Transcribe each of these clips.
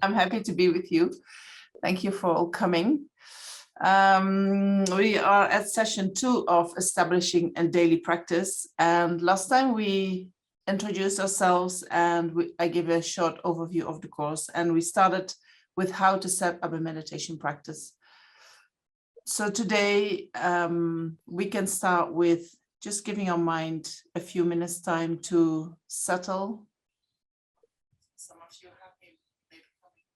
I'm happy to be with you. Thank you for all coming. We are at session 2 of establishing a daily practice. And last time we introduced ourselves and I gave a short overview of the course. And we started with how to set up a meditation practice. So today we can start with just giving our mind a few minutes time to settle. Some of you have been maybe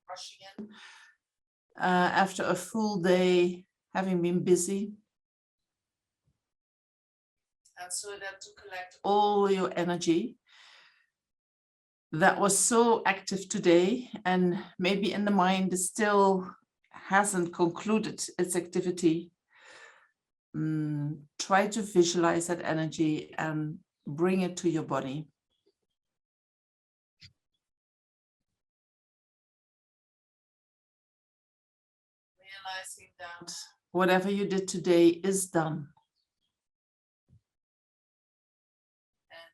rushing in after a full day, having been busy. And so that to collect all your energy that was so active today, and maybe in the mind it still hasn't concluded its activity. Try to visualize that energy and bring it to your body. Realizing that whatever you did today is done. And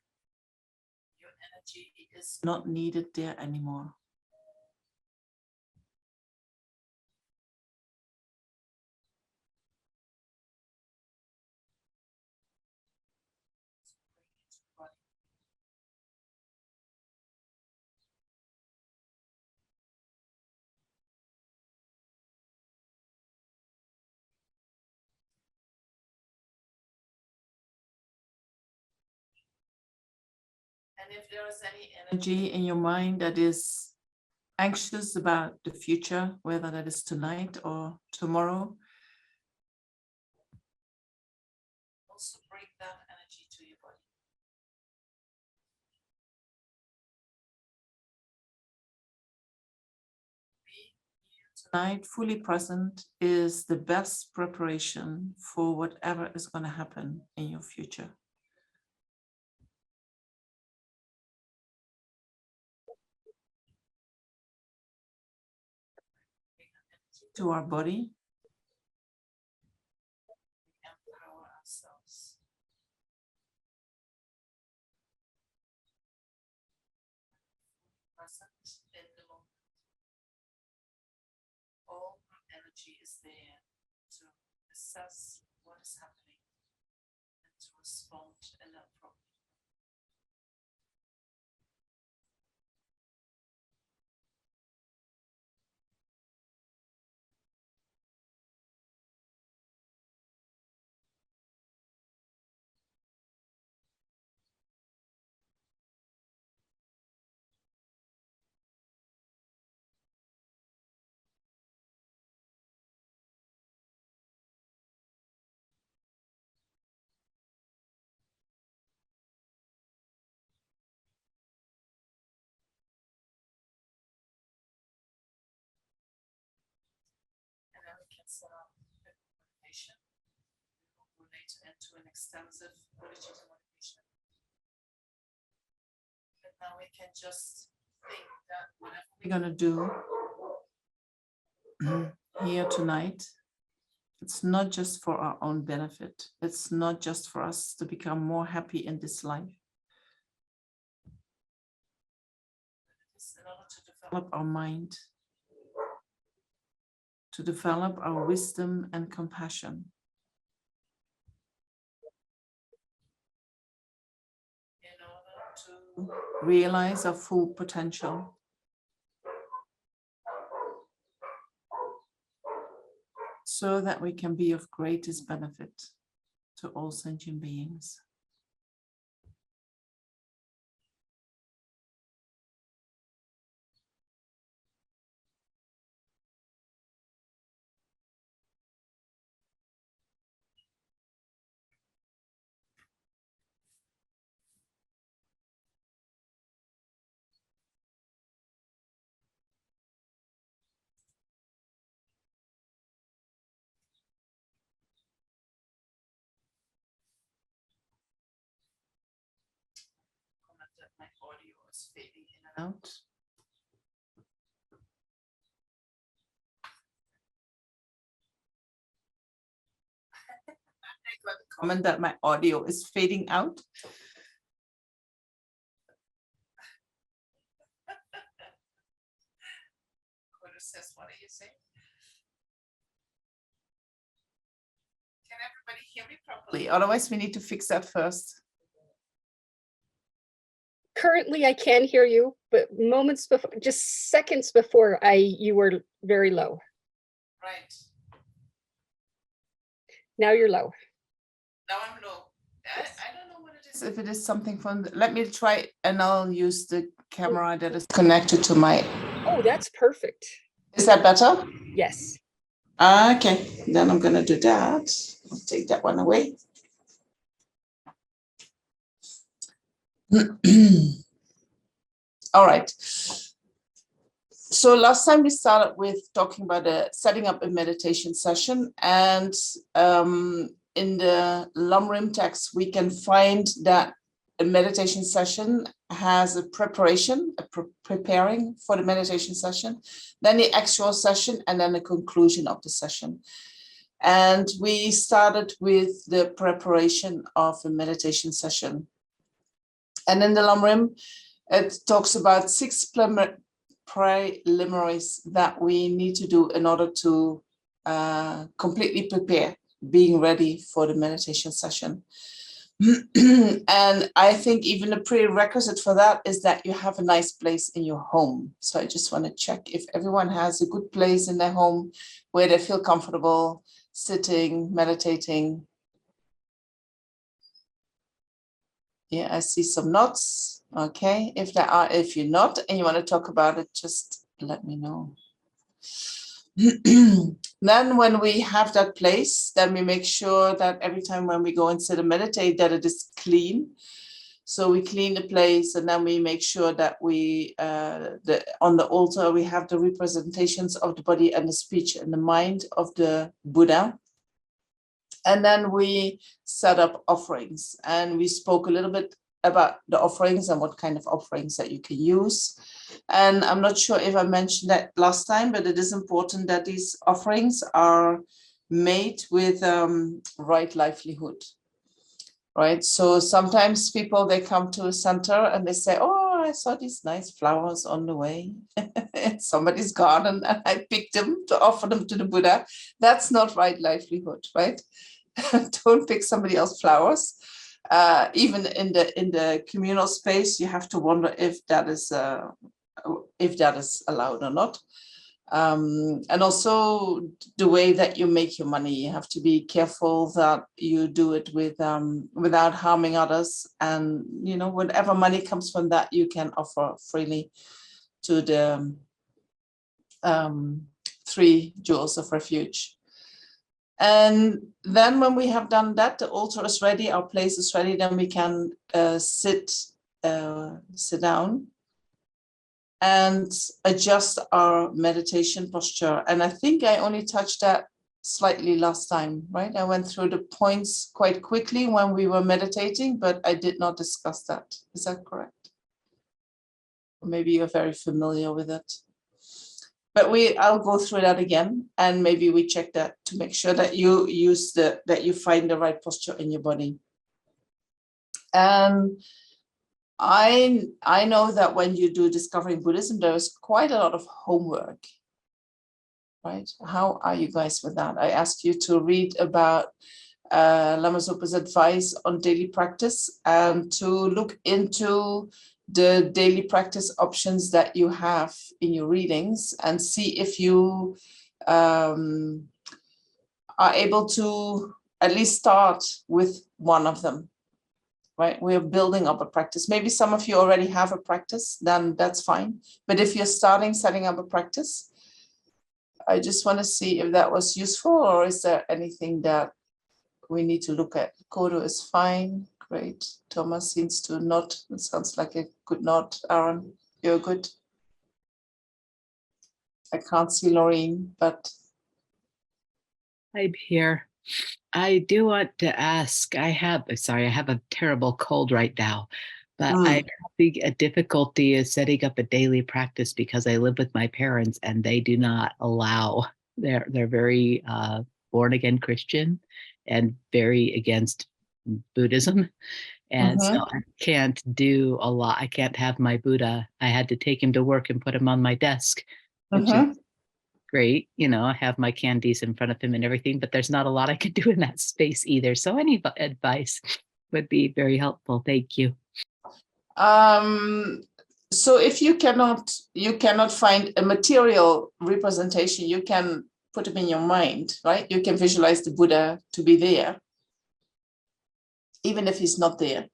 your energy is not needed there anymore. And if there is any energy in your mind that is anxious about the future, whether that is tonight or tomorrow, also bring that energy to your body. Being here tonight, fully present, is the best preparation for whatever is going to happen in your future. To our body, empower ourselves. Present in the moment. All our energy is there to assess what is happening and to respond in that problem. And then we can set up a meditation. We will go later into an extensive Buddhism meditation. But now we can just think that whatever we're going to do here tonight, it's not just for our own benefit. It's not just for us to become more happy in this life. It is in order to develop our mind, to develop our wisdom and compassion. In order to realize our full potential. So that we can be of greatest benefit to all sentient beings. My audio is fading in and out. I got a comment that my audio is fading out. says, what are you saying? Can everybody hear me properly? Otherwise, we need to fix that first. Currently, I can hear you, but moments before, just seconds before, you were very low. Right. Now you're low. Now I'm low. I don't know what it is. If it is something from, let me try, and I'll use the camera that is connected to my. Oh, that's perfect. Is that better? Yes. Okay, then I'm gonna do that. I'll take that one away. All right. So last time we started with talking about setting up a meditation session, and in the Lhundrup text, we can find that a meditation session has a preparation, preparing for the meditation session, then the actual session, and then the conclusion of the session. And we started with the preparation of a meditation session. And in the Lhundrup, it talks about 6 preliminaries that we need to do in order to completely prepare, being ready for the meditation session. And I think even the prerequisite for that is that you have a nice place in your home. So I just want to check if everyone has a good place in their home where they feel comfortable sitting, meditating. Yeah, I see some nods. Okay, if you're not and you want to talk about it, just let me know. Then when we have that place, then we make sure that every time when we go and sit and meditate, that it is clean. So we clean the place, and then we make sure that we, on the altar, we have the representations of the body and the speech and the mind of the Buddha. And then we set up offerings, and we spoke a little bit about the offerings and what kind of offerings that you can use. And I'm not sure if I mentioned that last time, but it is important that these offerings are made with right livelihood, right? So sometimes people, they come to a center and they say, oh, I saw these nice flowers on the way in somebody's garden, and I picked them to offer them to the Buddha. That's not right livelihood, right? Don't pick somebody else's flowers. Even in the communal space, you have to wonder if that is allowed or not. And also the way that you make your money, you have to be careful that you do it with without harming others. And whatever money comes from that, you can offer freely to the 3 jewels of refuge. And then when we have done that, the altar is ready, our place is ready, then we can sit down and adjust our meditation posture. And I think I only touched that slightly last time, right? I went through the points quite quickly when we were meditating, but I did not discuss that. Is that correct? Or maybe you're very familiar with it. But I'll go through that again, and maybe we check that to make sure that you that you find the right posture in your body. And I know that when you do Discovering Buddhism, there's quite a lot of homework, right? How are you guys with that? I asked you to read about Lama Zopa's advice on daily practice and to look into the daily practice options that you have in your readings and see if you are able to at least start with one of them, right? We're building up a practice. Maybe some of you already have a practice, then that's fine. But if you're setting up a practice, I just want to see if that was useful, or is there anything that we need to look at? Kodo is fine. Great. Thomas seems to nod. It sounds like a good nod. Aaron, you're good. I can't see Laureen, but I'm here. I do want to ask, I have a terrible cold right now, but I'm having a difficulty is setting up a daily practice because I live with my parents and they do not allow, they're very born again Christian and very against Buddhism. And so I can't do a lot. I can't have my Buddha. I had to take him to work and put him on my desk, which is great. You know, I have my candies in front of him and everything, but there's not a lot I can do in that space either. So any advice would be very helpful. Thank you. So if you cannot find a material representation, you can put them in your mind, right? You can visualize the Buddha to be there, even if he's not there.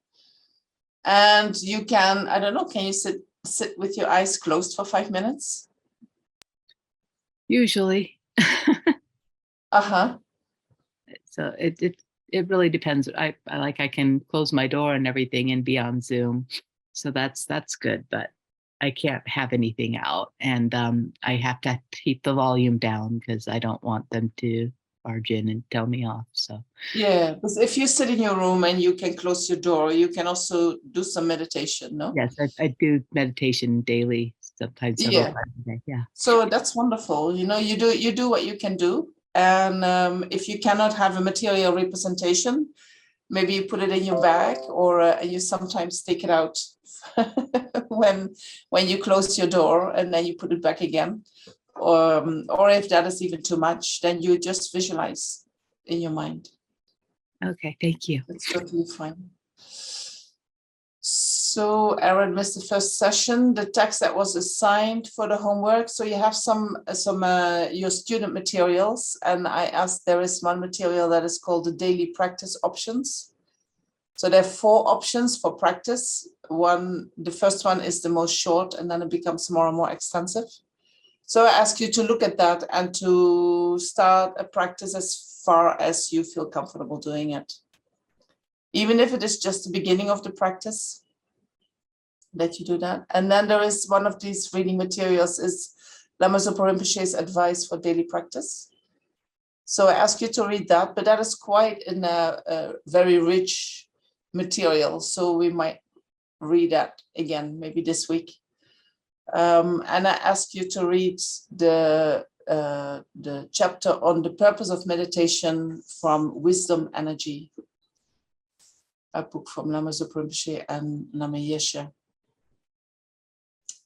And you can, I don't know, can you sit with your eyes closed for 5 minutes? Usually. Uh-huh. So it really depends. I can close my door and everything and be on Zoom. So that's good, but I can't have anything out, and I have to keep the volume down because I don't want them to barge in and tell me off. So yeah, because if you sit in your room and you can close your door, you can also do some meditation, no? yes, I do meditation daily, sometimes several Yeah. times a day. Yeah. So that's wonderful. You know, you do what you can do, and if you cannot have a material representation, maybe you put it in your bag, or you sometimes take it out when you close your door, and then you put it back again. Or if that is even too much, then you just visualize in your mind. Okay, thank you. It's totally fine. So Aaron missed the first session, the text that was assigned for the homework. So you have some your student materials, and I asked, there is one material that is called the daily practice options. So there are 4 options for practice. The first one is the most short, and then it becomes more and more extensive. So I ask you to look at that and to start a practice as far as you feel comfortable doing it. Even if it is just the beginning of the practice, that you do that. And then there is one of these reading materials is Lama Zopa Rinpoche's advice for daily practice. So I ask you to read that, but that is quite in a very rich material. So we might read that again, maybe this week. And I ask you to read the chapter on the purpose of meditation from Wisdom Energy, a book from Lama Zopa Rinpoche and Lama Yeshe.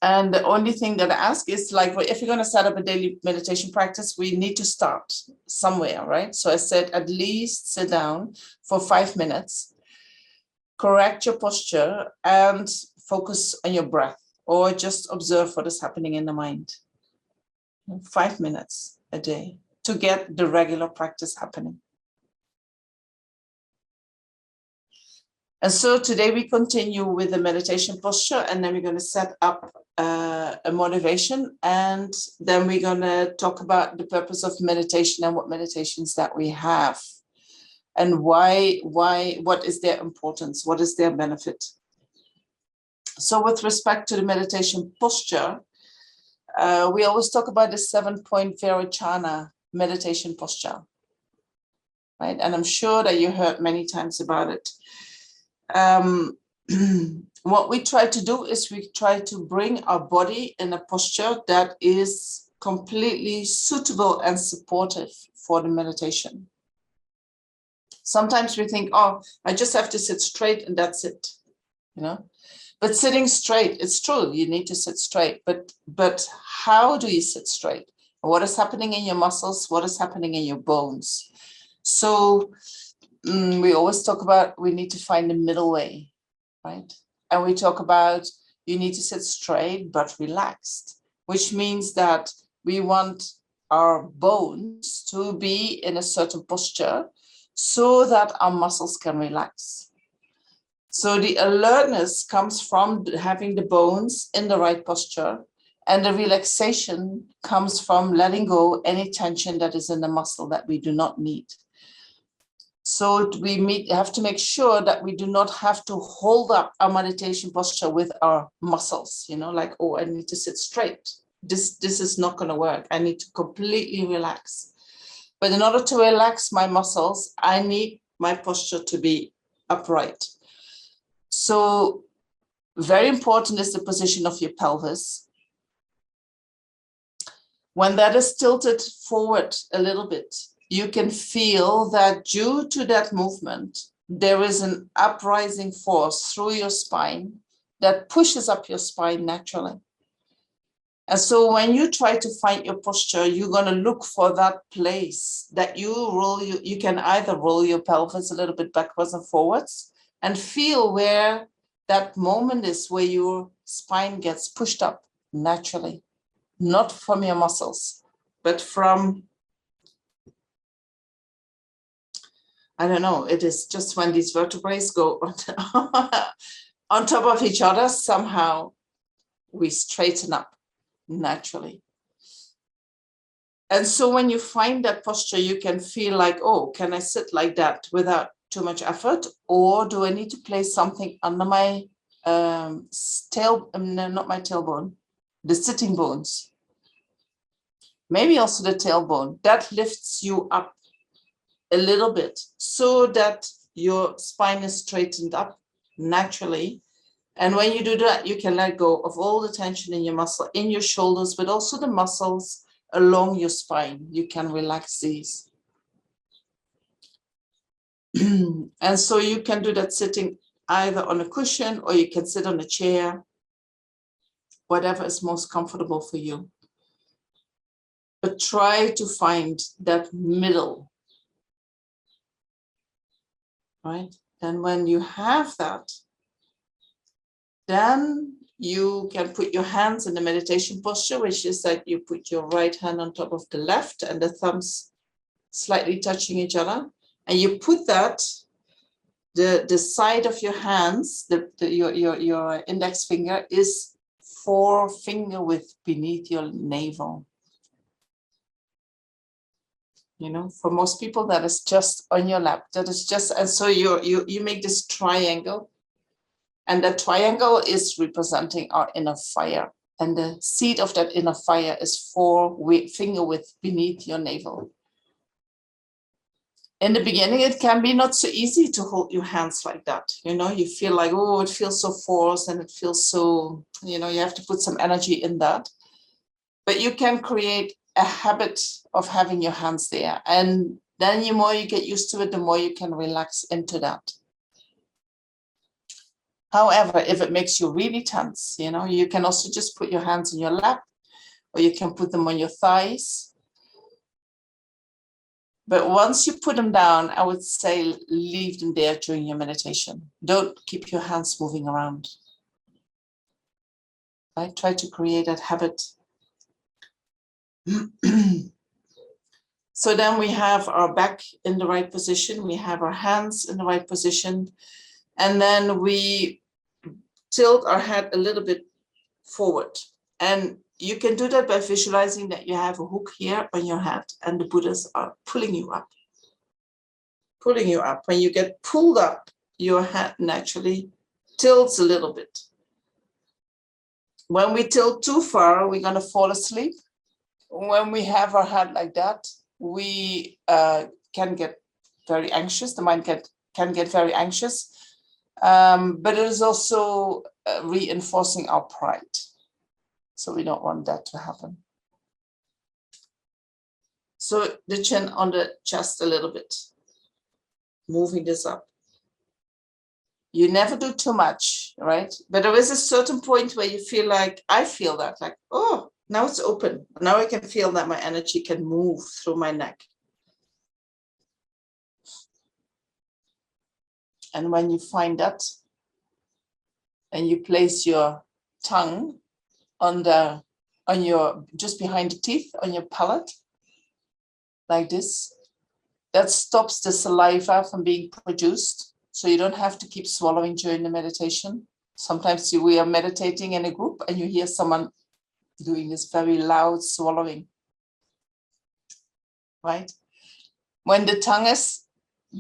And the only thing that I ask is, like, if you're going to set up a daily meditation practice, we need to start somewhere, right? So I said, at least sit down for 5 minutes, correct your posture, and focus on your breath, or just observe what is happening in the mind. 5 minutes a day to get the regular practice happening. And so today we continue with the meditation posture, and then we're going to set up a motivation, and then we're going to talk about the purpose of meditation and what meditations that we have, and why, what is their importance, what is their benefit. So with respect to the meditation posture, we always talk about the 7-point Vairocana meditation posture, right? And I'm sure that you heard many times about it. What we try to do is we try to bring our body in a posture that is completely suitable and supportive for the meditation. Sometimes we think, oh, I just have to sit straight and that's it, you know. But sitting straight, it's true, you need to sit straight, but how do you sit straight? What is happening in your muscles? What is happening in your bones? So we always talk about we need to find the middle way, right? And we talk about you need to sit straight but relaxed, which means that we want our bones to be in a certain posture so that our muscles can relax. So the alertness comes from having the bones in the right posture, and the relaxation comes from letting go any tension that is in the muscle that we do not need. So we have to make sure that we do not have to hold up our meditation posture with our muscles, you know, like, oh, I need to sit straight. This is not going to work. I need to completely relax. But in order to relax my muscles, I need my posture to be upright. So very important is the position of your pelvis. When that is tilted forward a little bit, you can feel that due to that movement, there is an uprising force through your spine that pushes up your spine naturally. And so when you try to find your posture, you're going to look for that place that you can either roll your pelvis a little bit backwards and forwards and feel where that moment is where your spine gets pushed up naturally, not from your muscles, but from, I don't know, it is just when these vertebrae go on top of each other, somehow we straighten up naturally. And so when you find that posture, you can feel like, oh, can I sit like that without too much effort? Or do I need to place something under my no, not my tailbone, the sitting bones? Maybe also the tailbone. That lifts you up a little bit so that your spine is straightened up naturally. And when you do that, you can let go of all the tension in your muscle, in your shoulders, but also the muscles along your spine. You can relax these. And so you can do that sitting either on a cushion or you can sit on a chair, whatever is most comfortable for you. But try to find that middle, right? And when you have that, then you can put your hands in the meditation posture, which is that you put your right hand on top of the left and the thumbs slightly touching each other. And you put that, the side of your hands, your index finger is forefinger width beneath your navel. You know, for most people, that is just on your lap. That is just, and so you make this triangle. And that triangle is representing our inner fire. And the seat of that inner fire is forefinger width beneath your navel. In the beginning, it can be not so easy to hold your hands like that. You know, you feel like, oh, it feels so forced and it feels so, you know, you have to put some energy in that. But you can create a habit of having your hands there. And then the more you get used to it, the more you can relax into that. However, if it makes you really tense, you know, you can also just put your hands in your lap or you can put them on your thighs. But once you put them down, I would say leave them there during your meditation. Don't keep your hands moving around. Right? Try to create that habit. So then we have our back in the right position. We have our hands in the right position. And then we tilt our head a little bit forward. And you can do that by visualizing that you have a hook here on your head and the Buddhas are pulling you up. Pulling you up. When you get pulled up, your head naturally tilts a little bit. When we tilt too far, we're going to fall asleep. When we have our head like that, we can get very anxious. The mind can get very anxious. But it is also reinforcing our pride. So we don't want that to happen. So the chin on the chest a little bit, moving this up. You never do too much, right? But there is a certain point where you feel like, I feel that, like, oh, now it's open. Now I can feel that my energy can move through my neck. And when you find that, and you place your tongue on your, just behind the teeth, on your palate, like this, that stops the saliva from being produced. So you don't have to keep swallowing during the meditation. Sometimes we are meditating in a group and you hear someone doing this very loud swallowing, right? When the tongue is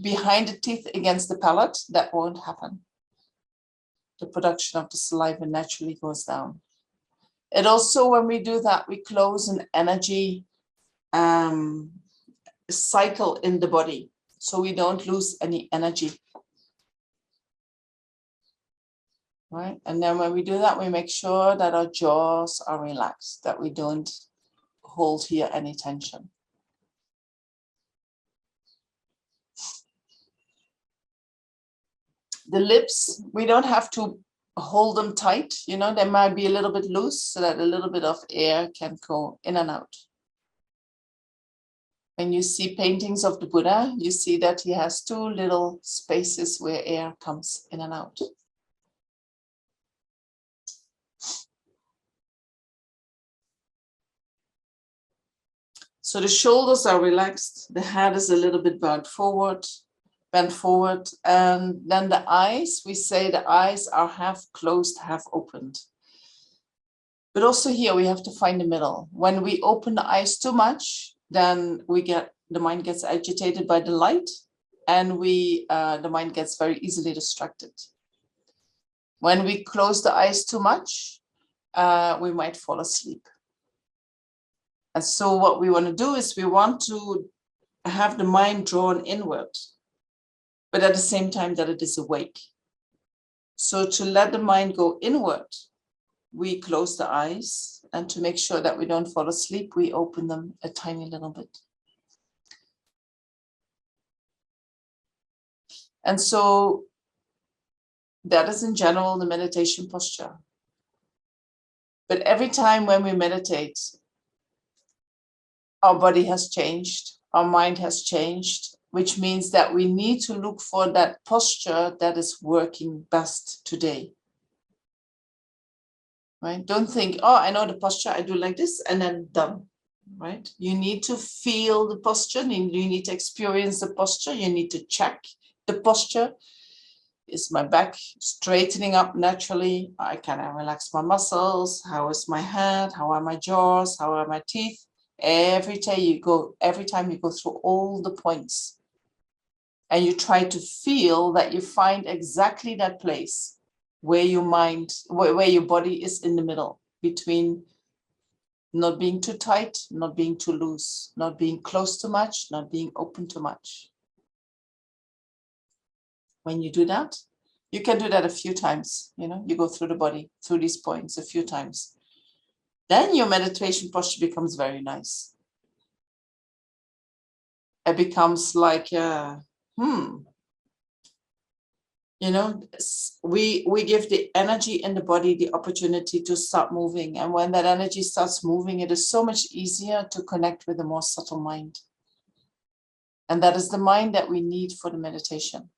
behind the teeth against the palate, that won't happen. The production of the saliva naturally goes down. It also, when we do that, we close an energy cycle in the body, so we don't lose any energy. Right? And then when we do that, we make sure that our jaws are relaxed, that we don't hold here any tension. The lips, we don't have to hold them tight. You know, they might be a little bit loose so that a little bit of air can go in and out. When you see paintings of the Buddha, you see that he has two little spaces where air comes in and out. So the shoulders are relaxed, the head is a little bit bent forward, and then the eyes, we say the eyes are half closed, half opened. But also here we have to find the middle. When we open the eyes too much, then the mind gets agitated by the light, and the mind gets very easily distracted. When we close the eyes too much, we might fall asleep. And so what we want to do is we want to have the mind drawn inward, but at the same time that it is awake. So to let the mind go inward, we close the eyes, and to make sure that we don't fall asleep, we open them a tiny little bit. And so that is in general the meditation posture. But every time when we meditate, our body has changed, our mind has changed, which means that we need to look for that posture that is working best today. Right? Don't think, oh, I know the posture, I do like this, and then done. Right? You need to feel the posture, you need to experience the posture, you need to check the posture. Is my back straightening up naturally? Can I relax my muscles? How is my head? How are my jaws? How are my teeth? Every time you go through all the points, and you try to feel that you find exactly that place where your body is in the middle, between not being too tight, not being too loose, not being close too much, not being open too much. When you do that, you can do that a few times. You go through the body, through these points a few times. Then your meditation posture becomes very nice. It becomes like, we give the energy in the body the opportunity to start moving. And when that energy starts moving, it is so much easier to connect with a more subtle mind. And that is the mind that we need for the meditation.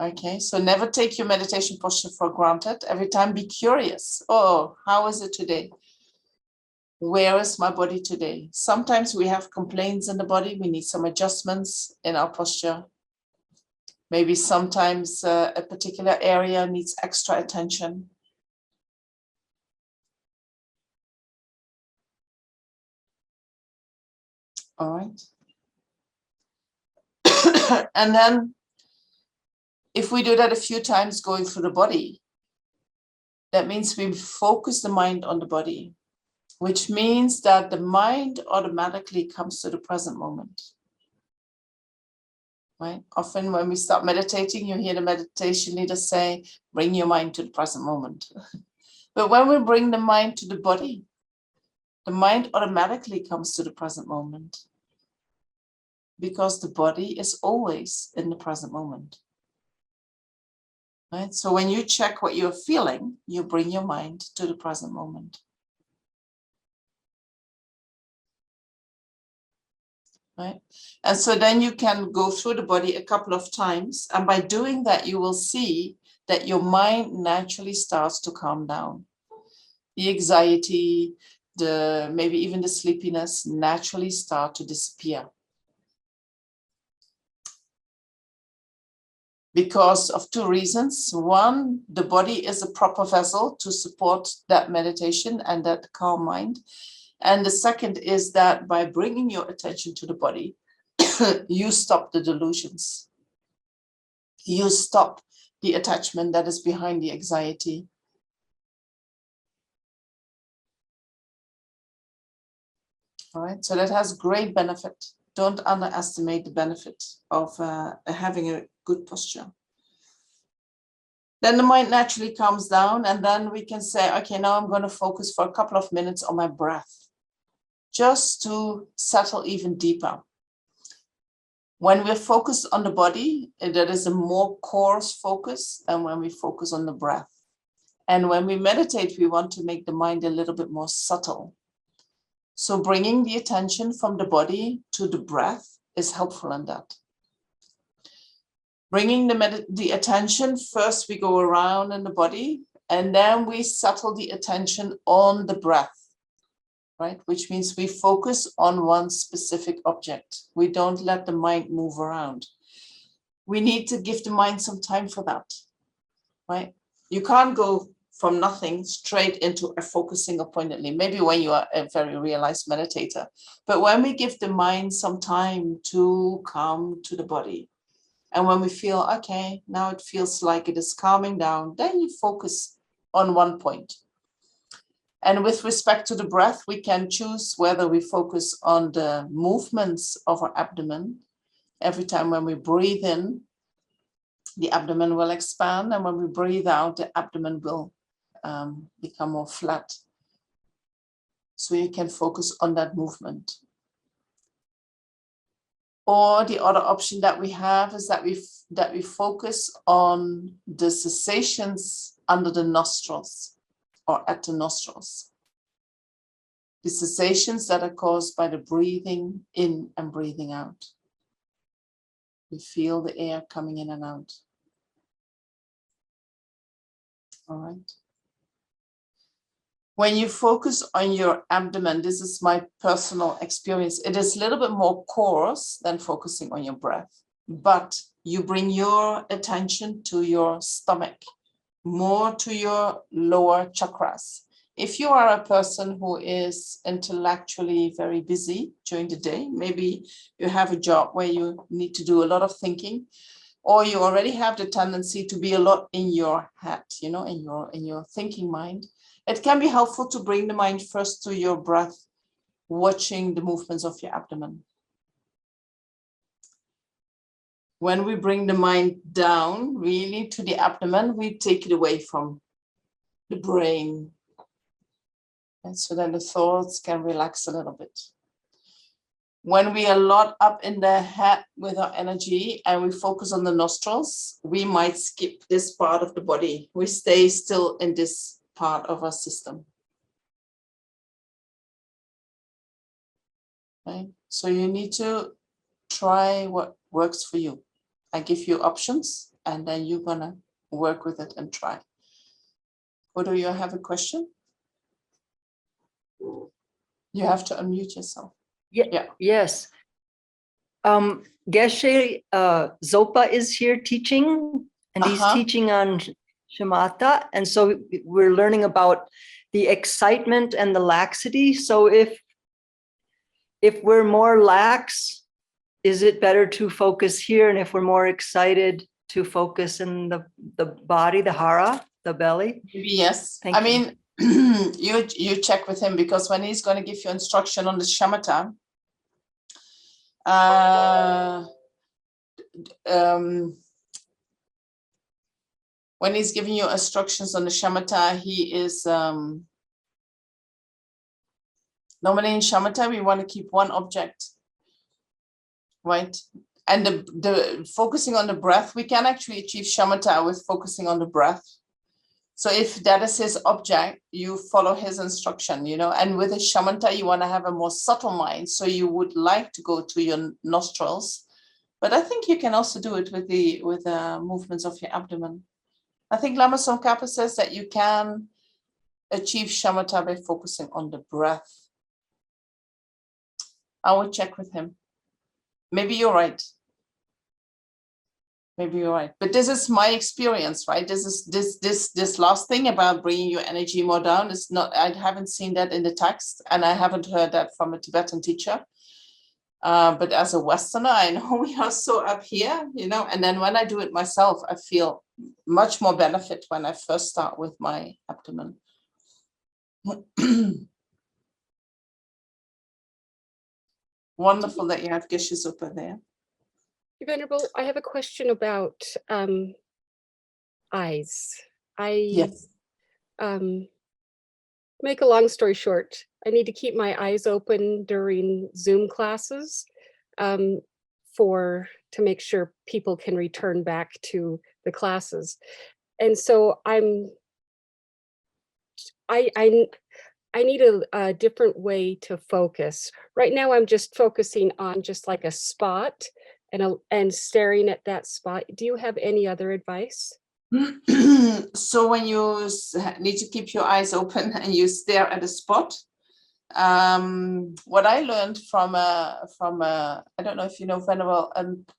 Okay, so never take your meditation posture for granted. Every time be curious. Oh, how is it today? Where is my body today? Sometimes we have complaints in the body. We need some adjustments in our posture. Maybe sometimes a particular area needs extra attention. All right. And then if we do that a few times going through the body, that means we focus the mind on the body, which means that the mind automatically comes to the present moment. Right? Often when we start meditating, you hear the meditation leader say, bring your mind to the present moment. But when we bring the mind to the body, the mind automatically comes to the present moment, because the body is always in the present moment. Right? So when you check what you're feeling, you bring your mind to the present moment. Right? And so then you can go through the body a couple of times. And by doing that, you will see that your mind naturally starts to calm down. The anxiety, maybe even the sleepiness naturally start to disappear. Because of two reasons. One, the body is a proper vessel to support that meditation and that calm mind. And the second is that by bringing your attention to the body, you stop the delusions. You stop the attachment that is behind the anxiety. All right, so that has great benefit. Don't underestimate the benefit of having a good posture. Then the mind naturally calms down, and then we can say, okay, now I'm going to focus for a couple of minutes on my breath, just to settle even deeper. When we're focused on the body, that is a more coarse focus than when we focus on the breath. And when we meditate, we want to make the mind a little bit more subtle. So bringing the attention from the body to the breath is helpful in that. Bringing the attention, first we go around in the body, and then we settle the attention on the breath, right? Which means we focus on one specific object. We don't let the mind move around. We need to give the mind some time for that, right? You can't go from nothing straight into a focusing appointedly, maybe when you are a very realized meditator. But when we give the mind some time to come to the body, and when we feel, okay, now it feels like it is calming down, then you focus on one point. And with respect to the breath, we can choose whether we focus on the movements of our abdomen. Every time when we breathe in, the abdomen will expand, and when we breathe out, the abdomen will become more flat. So you can focus on that movement. Or the other option that we have is that we focus on the sensations under the nostrils or at the nostrils. The sensations that are caused by the breathing in and breathing out. We feel the air coming in and out. All right. When you focus on your abdomen, this is my personal experience, it is a little bit more coarse than focusing on your breath, but you bring your attention to your stomach, more to your lower chakras. If you are a person who is intellectually very busy during the day, maybe you have a job where you need to do a lot of thinking, or you already have the tendency to be a lot in your head, you know, in your thinking mind. It can be helpful to bring the mind first to your breath, watching the movements of your abdomen. When we bring the mind down, really to the abdomen, we take it away from the brain. And so then the thoughts can relax a little bit. When we are a lot up in the head with our energy and we focus on the nostrils, we might skip this part of the body. We stay still in this part of our system. Right? So you need to try what works for you. I give you options and then you're gonna work with it and try. Or do you have a question? You have to unmute yourself. Yeah. Yes. Geshe Zopa is here teaching, and he's teaching on shamatha. And so we're learning about the excitement and the laxity. So if we're more lax, is it better to focus here? And if we're more excited, to focus in the body, the hara, the belly? Yes. Thank I you. mean, you check with him, because when he's going to give you instruction on the shamatha, when he's giving you instructions on the shamatha, he is normally in shamatha we want to keep one object, right? And the focusing on the breath, we can actually achieve shamatha with focusing on the breath. So if that is his object, you follow his instruction, you know. And with a shamatha, you want to have a more subtle mind, so you would like to go to your nostrils, but I think you can also do it with the movements of your abdomen. I think Lama Tsongkhapa says that you can achieve shamatha by focusing on the breath. I will check with him. Maybe you're right. Maybe you're right. But this is my experience, right? This last thing about bringing your energy more down is not, I haven't seen that in the text, and I haven't heard that from a Tibetan teacher. But as a Westerner, I know we are so up here, you know, and then when I do it myself, I feel much more benefit when I first start with my abdomen. Wonderful that you have Geshe Zopa there. Venerable, I have a question about eyes. Yes. Make a long story short, I need to keep my eyes open during Zoom classes. to make sure people can return back to the classes. And so I need a different way to focus. Right now, I'm just focusing on just like a spot and staring at that spot. Do you have any other advice? So when you need to keep your eyes open and you stare at a spot, what I learned from I don't know if you know Venerable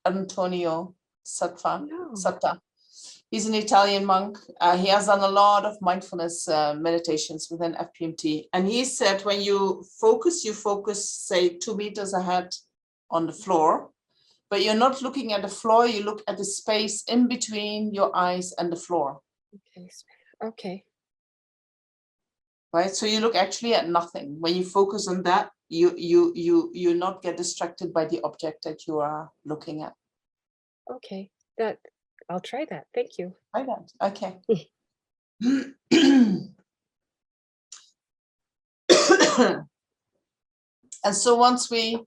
Antonio Satta. He's an Italian monk. He has done a lot of mindfulness meditations within FPMT. And he said, when you focus, say 2 meters ahead on the floor, but you're not looking at the floor, you look at the space in between your eyes and the floor. Okay. Right, so you look actually at nothing. When you focus on that, you not get distracted by the object that you are looking at. Okay, I'll try that. Thank you. Try that. Okay. And so once we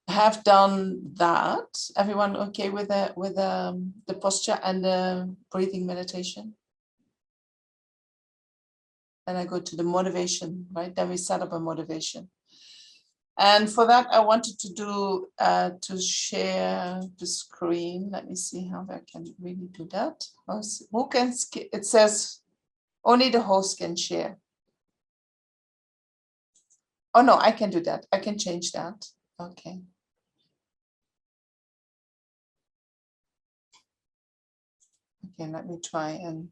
have done that, everyone okay with the posture and the breathing meditation? Then I go to the motivation, right? Then we set up a motivation. And for that, I wanted to do to share the screen. Let me see how I can really do that. Who can? It says only the host can share. Oh no, I can do that. I can change that. Okay. Okay, let me try and.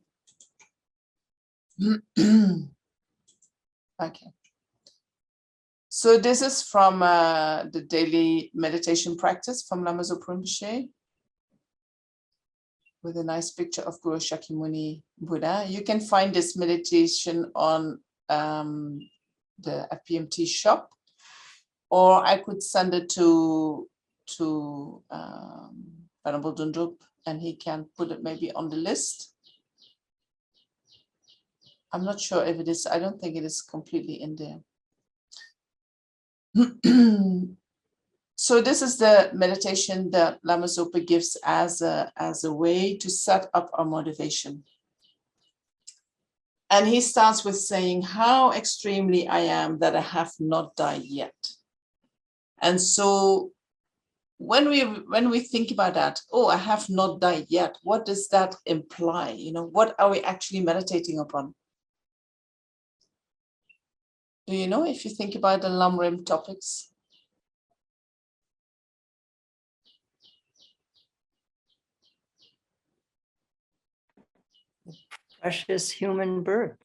Okay. So this is from the daily meditation practice from Lama Zopa Rinpoche, with a nice picture of Guru Shakyamuni Buddha. You can find this meditation on the FPMT shop, or I could send it to Venerable Lhundrup, and he can put it maybe on the list. I'm not sure if it is. I don't think it is completely in there. So this is the meditation that Lama Zopa gives as a way to set up our motivation. And he starts with saying, how extremely I am that I have not died yet. And so when we think about that, oh, I have not died yet, what does that imply? You know, what are we actually meditating upon? Do you know, if you think about the Lamrim topics? Precious human birth.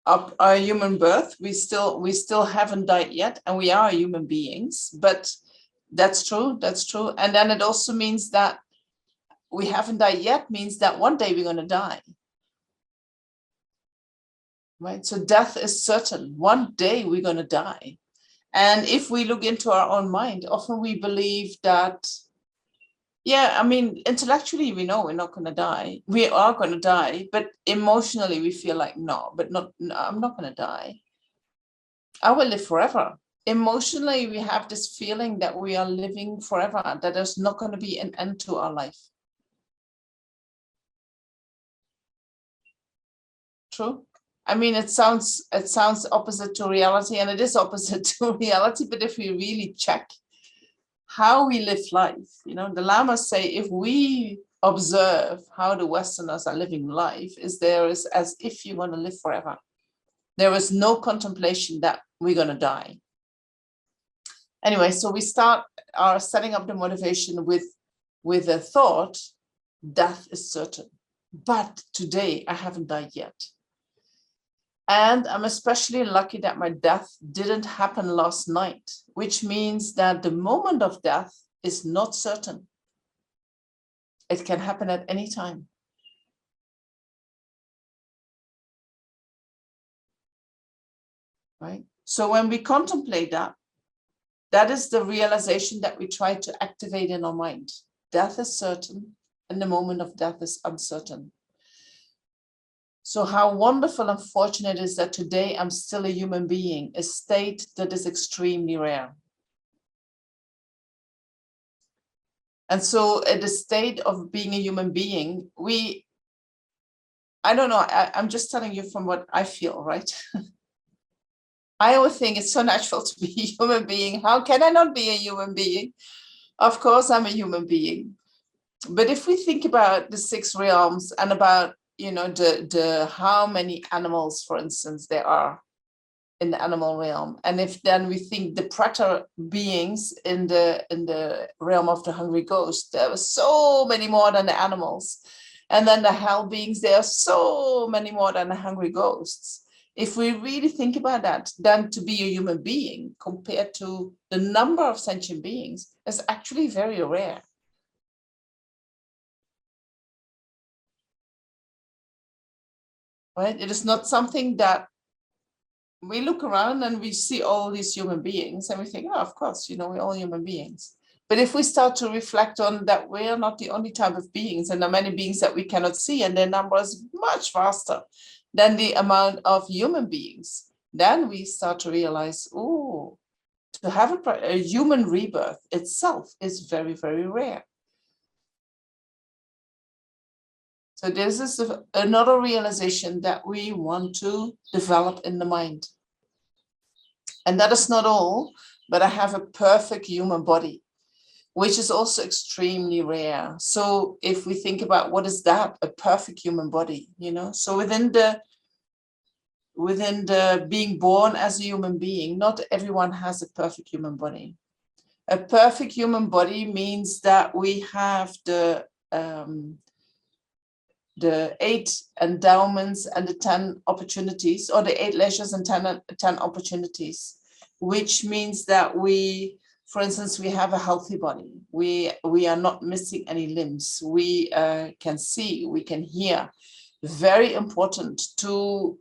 Our human birth, we still haven't died yet, and we are human beings, but that's true. And then it also means that we haven't died yet, means that one day we're going to die. Right? So death is certain. One day we're going to die. And if we look into our own mind, often we believe that, yeah, I mean, intellectually, we know we're not going to die. We are going to die, but emotionally, we feel like, no, I'm not going to die. I will live forever. Emotionally, we have this feeling that we are living forever, that there's not going to be an end to our life. True? I mean, it sounds opposite to reality, and it is opposite to reality, but if we really check how we live life, you know, the Lamas say, if we observe how the Westerners are living life, is as if you want to live forever. There is no contemplation that we're going to die. Anyway, so we start our setting up the motivation with a thought, death is certain, but today I haven't died yet. And I'm especially lucky that my death didn't happen last night, which means that the moment of death is not certain. It can happen at any time. Right? So when we contemplate that, that is the realization that we try to activate in our mind. Death is certain, and the moment of death is uncertain. So how wonderful and fortunate it is that today I'm still a human being, a state that is extremely rare. And so at the state of being a human being, I don't know, I'm just telling you from what I feel, right? I always think it's so natural to be a human being. How can I not be a human being? Of course, I'm a human being. But if we think about the 6 realms and about, the how many animals, for instance, there are in the animal realm, and if then we think the predator beings in the realm of the hungry ghost, there were so many more than the animals, and then the hell beings, there are so many more than the hungry ghosts. If we really think about that, then to be a human being compared to the number of sentient beings is actually very rare. Right? It is not something that we look around and we see all these human beings and we think, oh, of course, we're all human beings. But if we start to reflect on that, we're not the only type of beings, and there are many beings that we cannot see, and their number is much vaster than the amount of human beings, then we start to realize, oh, to have a human rebirth itself is very, very rare. So this is another realization that we want to develop in the mind. And that is not all, but I have a perfect human body, which is also extremely rare. So if we think about what is that, a perfect human body, so within the being born as a human being, not everyone has a perfect human body. A perfect human body means that we have the 8 endowments and the 10 opportunities, or the 8 leisures and 10 opportunities, which means that we, for instance, we have a healthy body. We are not missing any limbs. We can see, we can hear. Very important to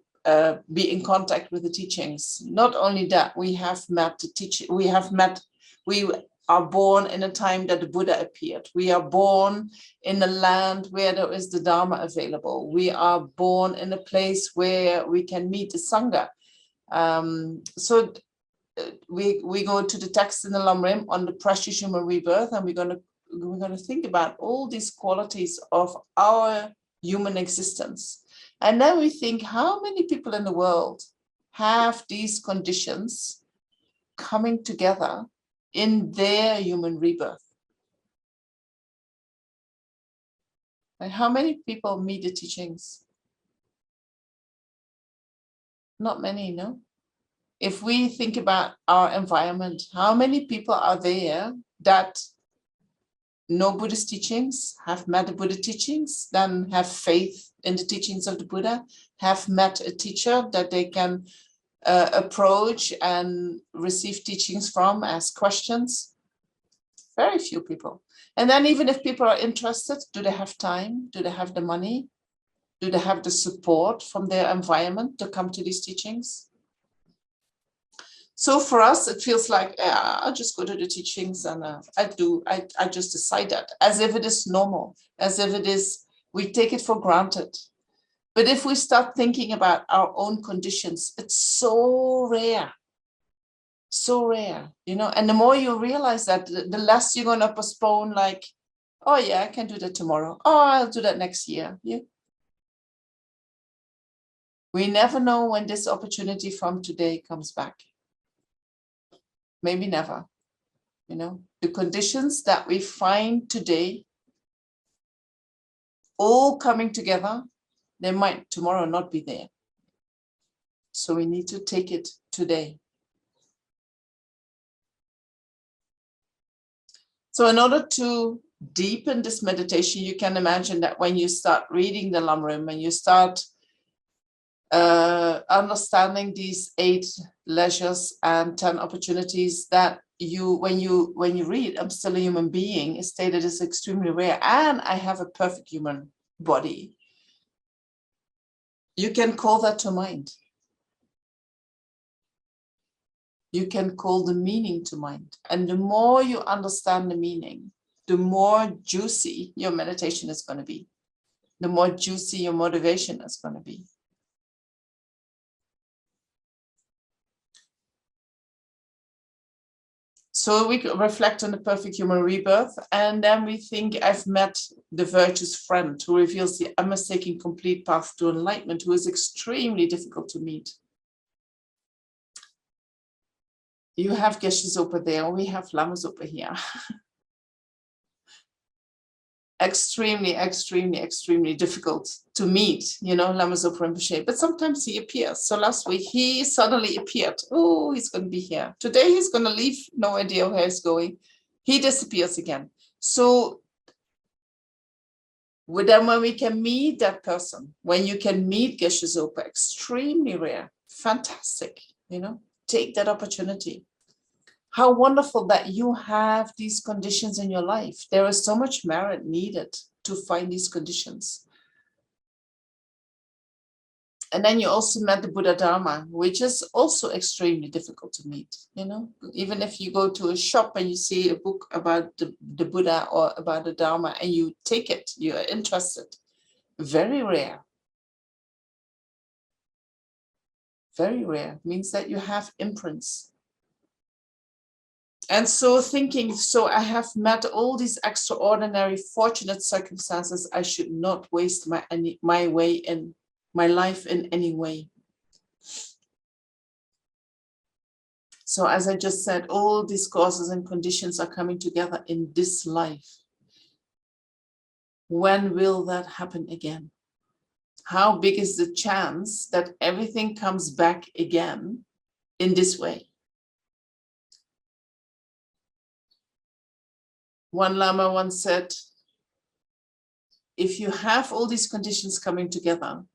be in contact with the teachings. Not only that, we have met the teaching. We are born in a time that the Buddha appeared. We are born in a land where there is the Dharma available. We are born in a place where we can meet the Sangha. So we go to the text in the Lhundrup on the precious human rebirth, and we're going to think about all these qualities of our human existence. And then we think, how many people in the world have these conditions coming together in their human rebirth? And how many people meet the teachings? Not many, no? If we think about our environment, how many people are there that know Buddhist teachings, have met the Buddha teachings, then have faith in the teachings of the Buddha, have met a teacher that they can approach and receive teachings from, ask questions? Very few people. And then even if people are interested, do they have time? Do they have the money? Do they have the support from their environment to come to these teachings? So for us, it feels like, I'll just go to the teachings, and I just decide that, as if it is normal, as if it is, we take it for granted. But if we start thinking about our own conditions, it's so rare, and the more you realize that, the less you're going to postpone, like, oh yeah, I can do that tomorrow. Oh, I'll do that next year. Yeah. We never know when this opportunity from today comes back. Maybe never. The conditions that we find today, all coming together, they might tomorrow not be there. So we need to take it today. So in order to deepen this meditation, you can imagine that when you start reading the Lhundrup and you start understanding these 8 leisures and 10 opportunities, that when you read, I'm still a human being, is stated as extremely rare, and I have a perfect human body. You can call that to mind. You can call the meaning to mind. And the more you understand the meaning, the more juicy your meditation is going to be. The more juicy your motivation is going to be. So we reflect on the perfect human rebirth, and then we think, I've met the virtuous friend who reveals the unmistaking complete path to enlightenment, who is extremely difficult to meet. You have Geshe over there, we have Lamas over here. Extremely, extremely, extremely difficult to meet, you know, Lama Zopa Rinpoche, but sometimes he appears. So last week he suddenly appeared. Oh, he's going to be here. Today he's going to leave, no idea where he's going. He disappears again. So then when we can meet that person, when you can meet Geshe Zopa, extremely rare, fantastic, you know, take that opportunity. How wonderful that you have these conditions in your life. There is so much merit needed to find these conditions. And then you also met the Buddha Dharma, which is also extremely difficult to meet. You know, even if you go to a shop and you see a book about the Buddha or about the Dharma and you take it, you are interested. Very rare. Very rare. Means that you have imprints. And so thinking, so I have met all these extraordinary, fortunate circumstances. I should not waste my life in any way. So as I just said, all these causes and conditions are coming together in this life. When will that happen again? How big is the chance that everything comes back again in this way? One Lama once said, if you have all these conditions coming together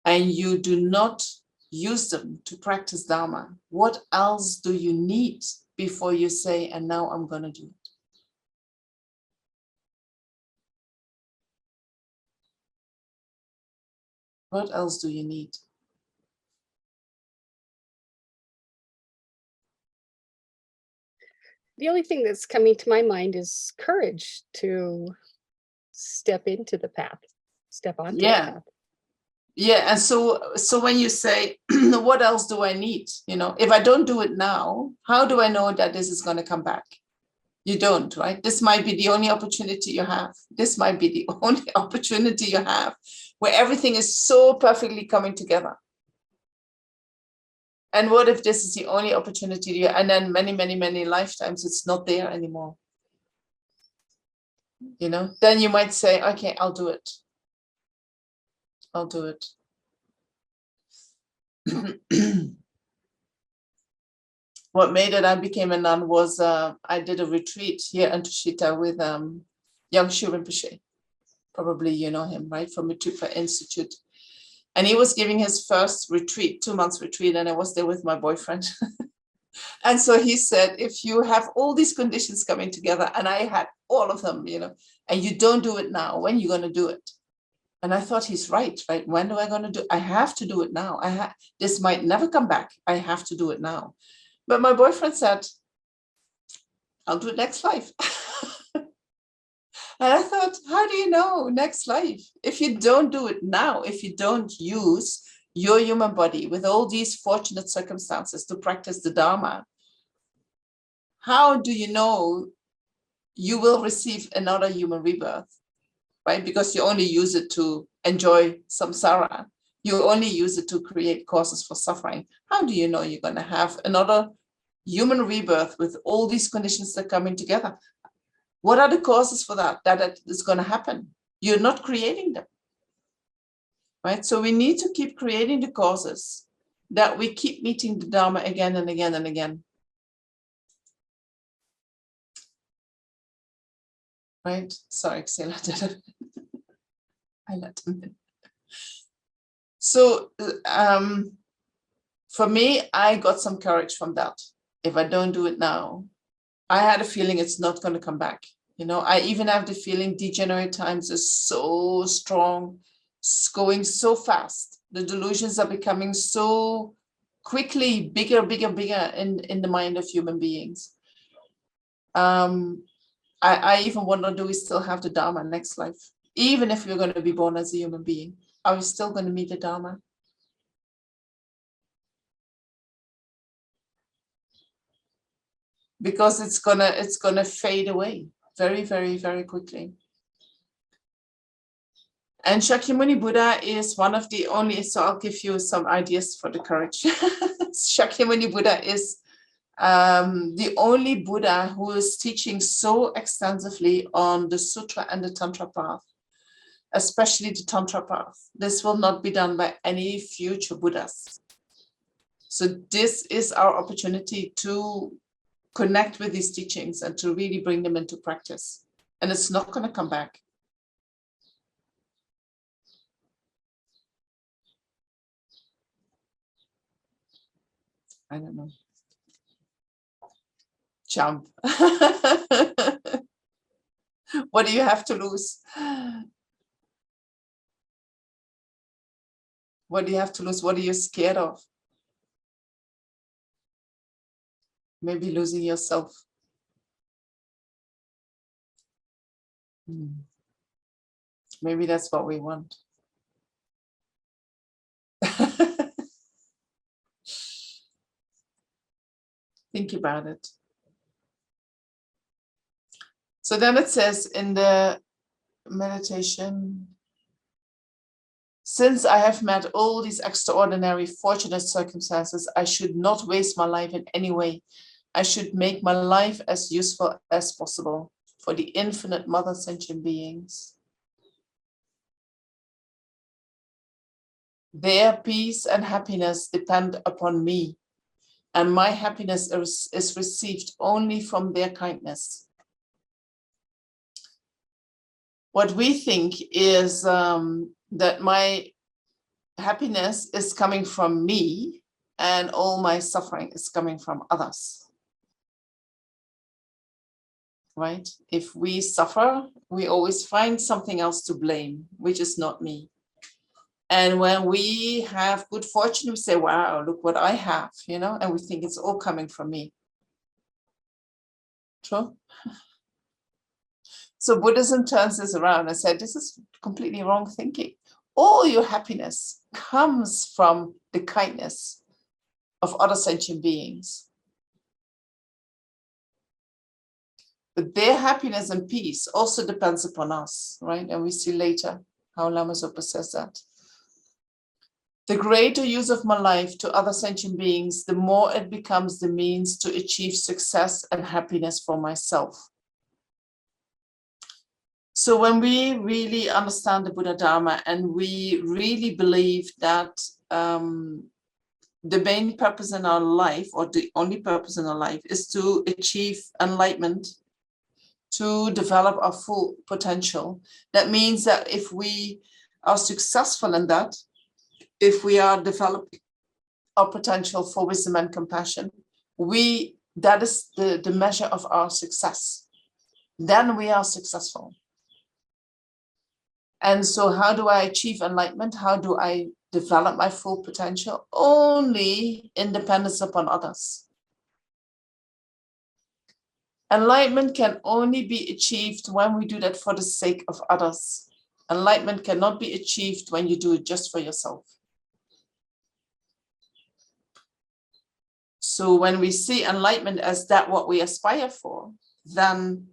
and you do not use them to practice Dharma, what else do you need before you say, and now I'm going to do it? What else do you need? The only thing that's coming to my mind is courage to step into the path, step onto the path. Yeah, and so when you say, what else do I need? You know, if I don't do it now, how do I know that this is going to come back? You don't, right? This might be the only opportunity you have. This might be the only opportunity you have where everything is so perfectly coming together. And what if this is the only opportunity and then many, many, many lifetimes it's not there anymore? You know, then you might say, okay, I'll do it. I'll do it. What made it I became a nun was I did a retreat here in Tushita with Jamyang Rinpoche. Probably you know him, right? From the Tupa Institute. And he was giving his first retreat, 2 months retreat, and I was there with my boyfriend. And so he said, if you have all these conditions coming together, and I had all of them, you know, and you don't do it now, when are you going to do it? And I thought he's right? When am I going to do it? I have to do it now. This might never come back. I have to do it now. But my boyfriend said, I'll do it next life. And I thought, how do you know next life? If you don't do it now, if you don't use your human body with all these fortunate circumstances to practice the Dharma, how do you know you will receive another human rebirth, right? Because you only use it to enjoy samsara. You only use it to create causes for suffering. How do you know you're going to have another human rebirth with all these conditions that are coming together? What are the causes for that is going to happen? You're not creating them, right? So we need to keep creating the causes that we keep meeting the Dharma again and again and again. Right? Sorry, Xela did it. I let him in. So for me, I got some courage from that. If I don't do it now, I had a feeling it's not going to come back. You know, I even have the feeling degenerate times is so strong, it's going so fast. The delusions are becoming so quickly bigger, bigger, bigger in the mind of human beings. I even wonder, do we still have the Dharma next life? Even if we're going to be born as a human being, are we still going to meet the Dharma? because it's gonna fade away very, very, very quickly. And Shakyamuni Buddha is one of the only, so I'll give you some ideas for the courage. Shakyamuni Buddha is the only Buddha who is teaching so extensively on the Sutra and the Tantra path, especially the Tantra path. This will not be done by any future Buddhas. So this is our opportunity to connect with these teachings and to really bring them into practice. And it's not going to come back. I don't know. Jump. What do you have to lose? What do you have to lose? What are you scared of? Maybe losing yourself. Maybe that's what we want. Think about it. So then it says in the meditation, since I have met all these extraordinary fortunate circumstances, I should not waste my life in any way. I should make my life as useful as possible for the infinite mother sentient beings. Their peace and happiness depend upon me, and my happiness is received only from their kindness. What we think is that my happiness is coming from me and all my suffering is coming from others. Right? If we suffer, we always find something else to blame, which is not me. And when we have good fortune, we say, wow, look what I have, you know, and we think it's all coming from me. True? So Buddhism turns this around and said, this is completely wrong thinking. All your happiness comes from the kindness of other sentient beings. But their happiness and peace also depends upon us, right? And we see later how Lama Zopa says that. The greater use of my life to other sentient beings, the more it becomes the means to achieve success and happiness for myself. So when we really understand the Buddha Dharma and we really believe that the main purpose in our life, or the only purpose in our life, is to achieve enlightenment, to develop our full potential, that means that if we are successful in that, if we are developing our potential for wisdom and compassion, that is the measure of our success. Then we are successful. And so how do I achieve enlightenment? How do I develop my full potential? Only in dependence upon others. Enlightenment can only be achieved when we do that for the sake of others. Enlightenment cannot be achieved when you do it just for yourself. So when we see enlightenment as that what we aspire for, then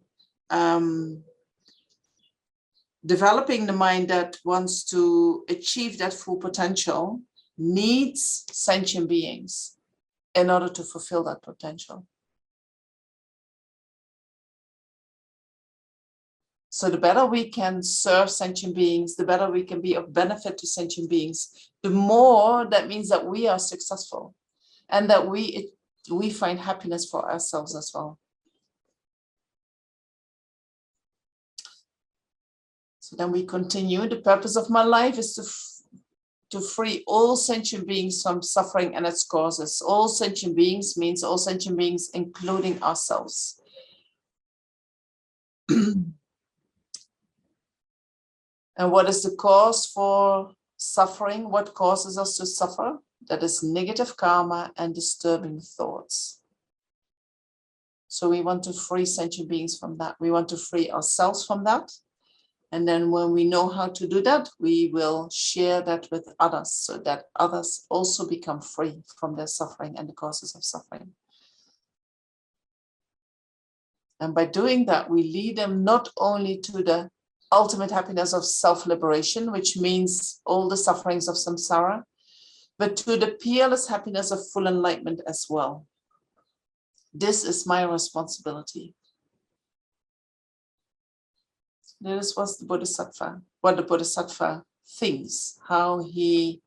developing the mind that wants to achieve that full potential needs sentient beings in order to fulfill that potential. So the better we can serve sentient beings, the better we can be of benefit to sentient beings, the more that means that we are successful and that we find happiness for ourselves as well. So then we continue. The purpose of my life is to free all sentient beings from suffering and its causes. All sentient beings means all sentient beings, including ourselves. And what is the cause for suffering? What causes us to suffer? That is negative karma and disturbing thoughts. So we want to free sentient beings from that. We want to free ourselves from that. And then when we know how to do that, we will share that with others so that others also become free from their suffering and the causes of suffering. And by doing that, we lead them not only to the ultimate happiness of self-liberation, which means all the sufferings of samsara, but to the peerless happiness of full enlightenment as well. This is my responsibility. This was the Bodhisattva, what the Bodhisattva thinks, how he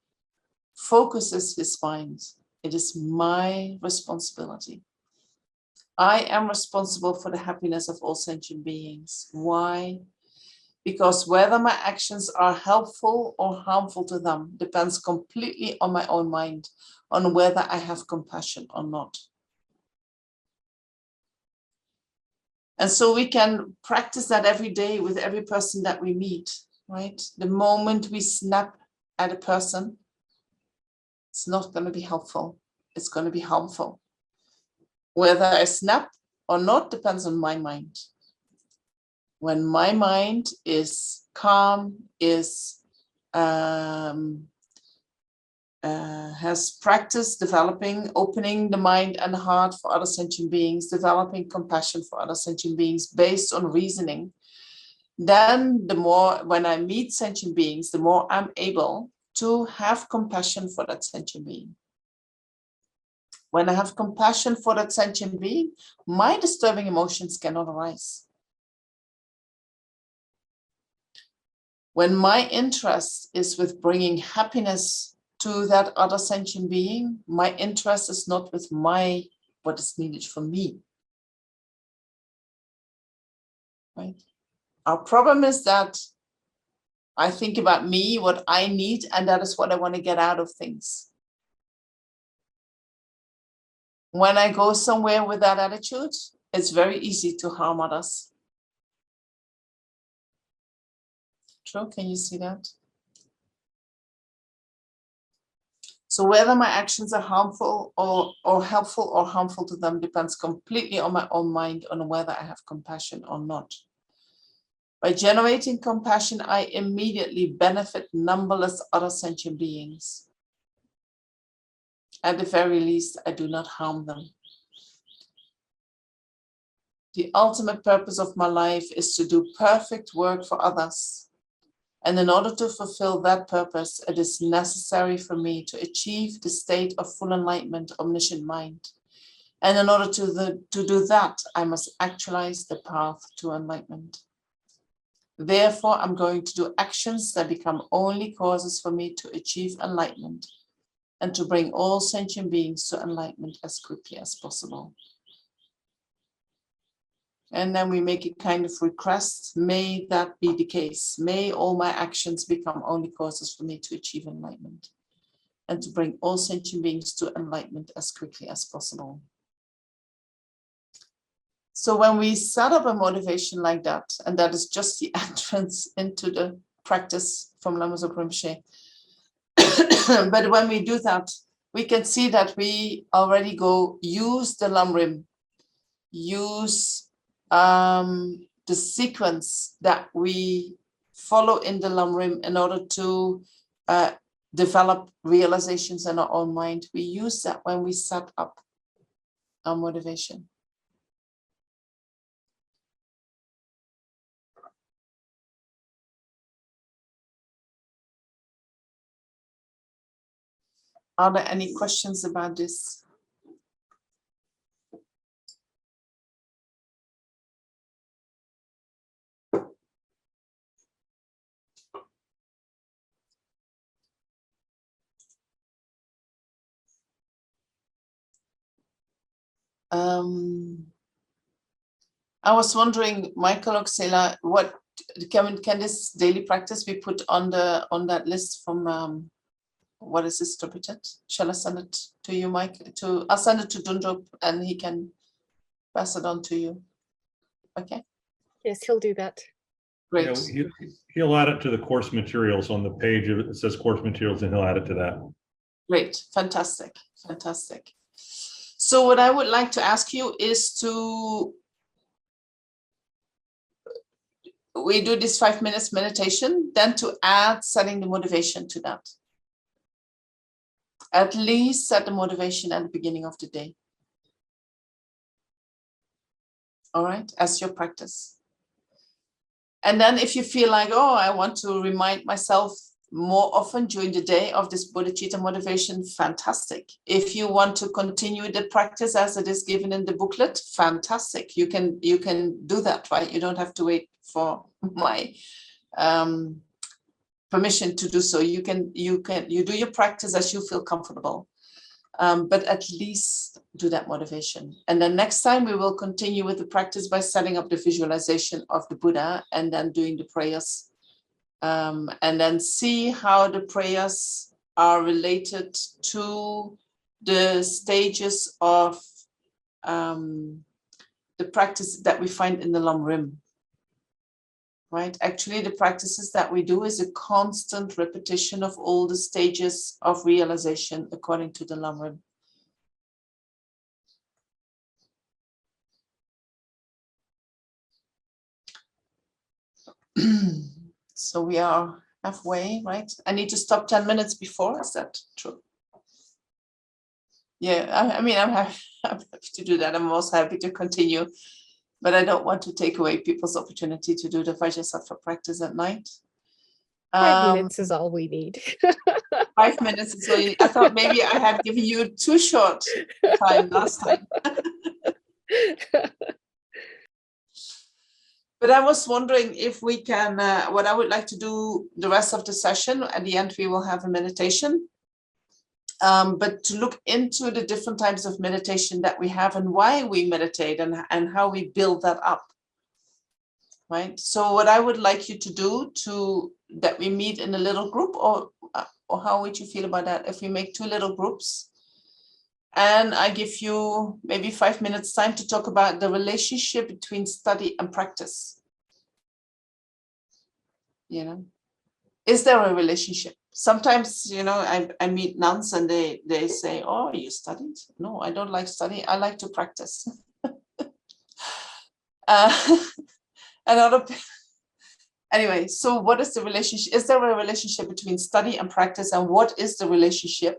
focuses his mind. It is my responsibility. I am responsible for the happiness of all sentient beings. Why? Because whether my actions are helpful or harmful to them depends completely on my own mind, on whether I have compassion or not. And so we can practice that every day with every person that we meet, right? The moment we snap at a person, it's not going to be helpful. It's going to be harmful. Whether I snap or not depends on my mind. When my mind is calm, has practiced developing, opening the mind and heart for other sentient beings, developing compassion for other sentient beings based on reasoning, then the more, when I meet sentient beings, the more I'm able to have compassion for that sentient being. When I have compassion for that sentient being, my disturbing emotions cannot arise. When my interest is with bringing happiness to that other sentient being, my interest is not with what is needed for me. Right? Our problem is that I think about me, what I need, and that is what I want to get out of things. When I go somewhere with that attitude, it's very easy to harm others. True, can you see that? So whether my actions are harmful or helpful or harmful to them depends completely on my own mind, on whether I have compassion or not. By generating compassion, I immediately benefit numberless other sentient beings. At the very least, I do not harm them. The ultimate purpose of my life is to do perfect work for others. And in order to fulfill that purpose, it is necessary for me to achieve the state of full enlightenment, omniscient mind. And in order to do that, I must actualize the path to enlightenment. Therefore, I'm going to do actions that become only causes for me to achieve enlightenment and to bring all sentient beings to enlightenment as quickly as possible. And then we make a kind of request, may that be the case. May all my actions become only causes for me to achieve enlightenment and to bring all sentient beings to enlightenment as quickly as possible. So when we set up a motivation like that, and that is just the entrance into the practice from Lama Zopa Rinpoche, but when we do that, we can see that we already go use the Lamrim, use the sequence that we follow in the Lamrim in order to develop realizations in our own mind. We use that when we set up our motivation. Are there any questions about this? I was wondering, Michael Oxela, what can this daily practice be put on that list from what is distributed? Shall I send it to you, Mike? I'll send it to Lhundrup and he can pass it on to you. Okay. Yes, he'll do that. Great. Yeah, he'll add it to the course materials on the page. It says course materials, and he'll add it to that. Great, fantastic, fantastic. So what I would like to ask you is we do this 5 minutes meditation, then to add setting the motivation to that. At least set the motivation at the beginning of the day. all right, as your practice. And then if you feel like, oh, I want to remind myself more often during the day of this bodhicitta motivation, fantastic. If you want to continue the practice as it is given in the booklet, fantastic. You can do that, right? You don't have to wait for my permission to do so. You do your practice as you feel comfortable, but at least do that motivation. And then next time we will continue with the practice by setting up the visualization of the Buddha and then doing the prayers. And then see how the prayers are related to the stages of the practice that we find in the Lhundrup. Right? Actually, the practices that we do is a constant repetition of all the stages of realization according to the Lhundrup. So we are halfway, right? I need to stop 10 minutes before. Is that true? Yeah, I mean, I'm happy to do that. I'm also happy to continue, but I don't want to take away people's opportunity to do the Vajrasattva practice at night. 5 minutes is all we need. 5 minutes is all you need. I thought maybe I had given you too short time last time. But I was wondering if we can, what I would like to do the rest of the session, at the end we will have a meditation, but to look into the different types of meditation that we have and why we meditate and how we build that up, right? So what I would like you to do that we meet in a little group, or how would you feel about that if we make 2 little groups? And I give you maybe 5 minutes time to talk about the relationship between study and practice. You know, is there a relationship? Sometimes, you know, I meet nuns and they say, oh, you studied? No, I don't like studying. I like to practice. Anyway, so what is the relationship? Is there a relationship between study and practice? And what is the relationship?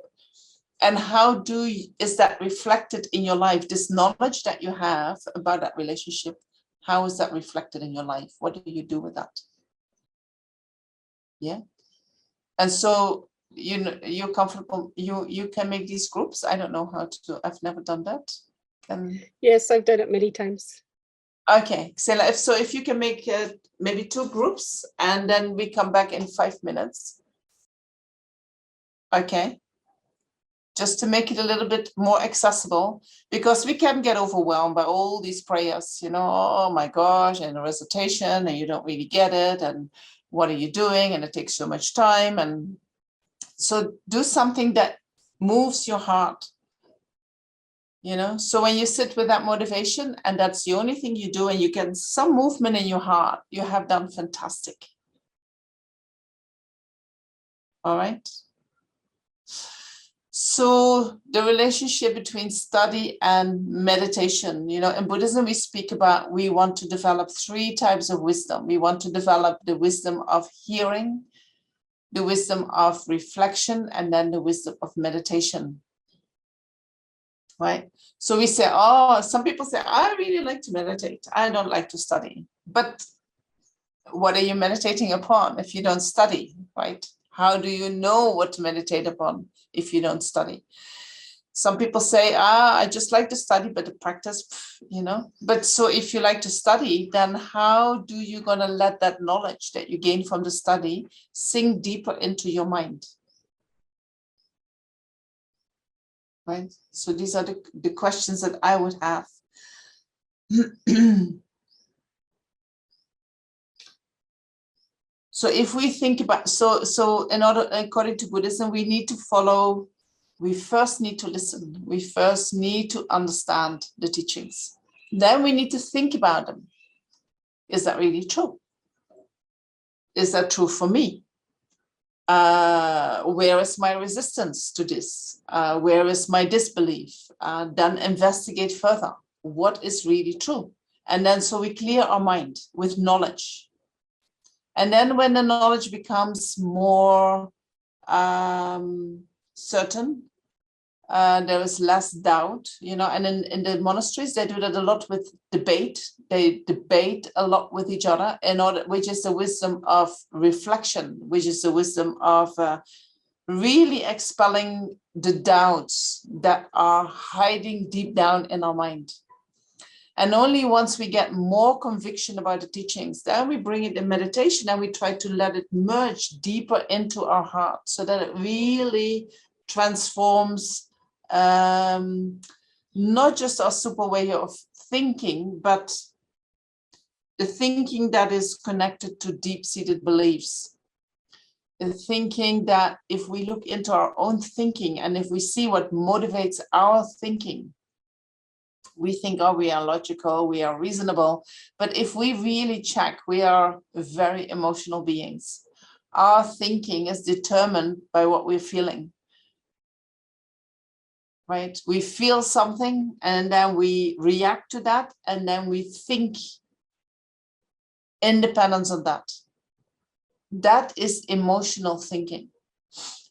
And how is that reflected in your life? This knowledge that you have about that relationship, how is that reflected in your life? What do you do with that? Yeah. And so, you know, you're comfortable, you can make these groups. I don't know how to do, I've never done that. Yes, I've done it many times. Okay, so if you can make maybe 2 groups and then we come back in 5 minutes. Okay. Just to make it a little bit more accessible, because we can get overwhelmed by all these prayers, you know, oh my gosh, and the recitation, and you don't really get it, and what are you doing? And it takes so much time. And so do something that moves your heart, you know. So when you sit with that motivation and that's the only thing you do and you get some movement in your heart, you have done fantastic. All right. So the relationship between study and meditation, you know, in Buddhism, we speak about, we want to develop 3 types of wisdom. We want to develop the wisdom of hearing, the wisdom of reflection, and then the wisdom of meditation. Right? So we say, oh, some people say, I really like to meditate. I don't like to study. But what are you meditating upon if you don't study, right? How do you know what to meditate upon if you don't study? Some people say, I just like to study, but the practice, you know. But so if you like to study, then how do you gonna let that knowledge that you gain from the study sink deeper into your mind? Right? So these are the questions that I would have. So if we think about, so in order, according to Buddhism, we need to follow, we first need to listen. We first need to understand the teachings. Then we need to think about them. Is that really true? Is that true for me? Where is my resistance to this? Where is my disbelief? Then investigate further. What is really true? And then so we clear our mind with knowledge. And then when the knowledge becomes more certain, There is less doubt, and in the monasteries, they do that a lot with debate. They debate a lot with each other which is the wisdom of reflection, which is the wisdom of really expelling the doubts that are hiding deep down in our mind. And only once we get more conviction about the teachings, then we bring it in meditation and we try to let it merge deeper into our heart so that it really transforms not just our super way of thinking, but the thinking that is connected to deep-seated beliefs. The thinking that if we look into our own thinking and if we see what motivates our thinking, we think, oh, we are logical, we are reasonable. But if we really check, we are very emotional beings. Our thinking is determined by what we're feeling. Right? We feel something and then we react to that and then we think independence of that. That is emotional thinking.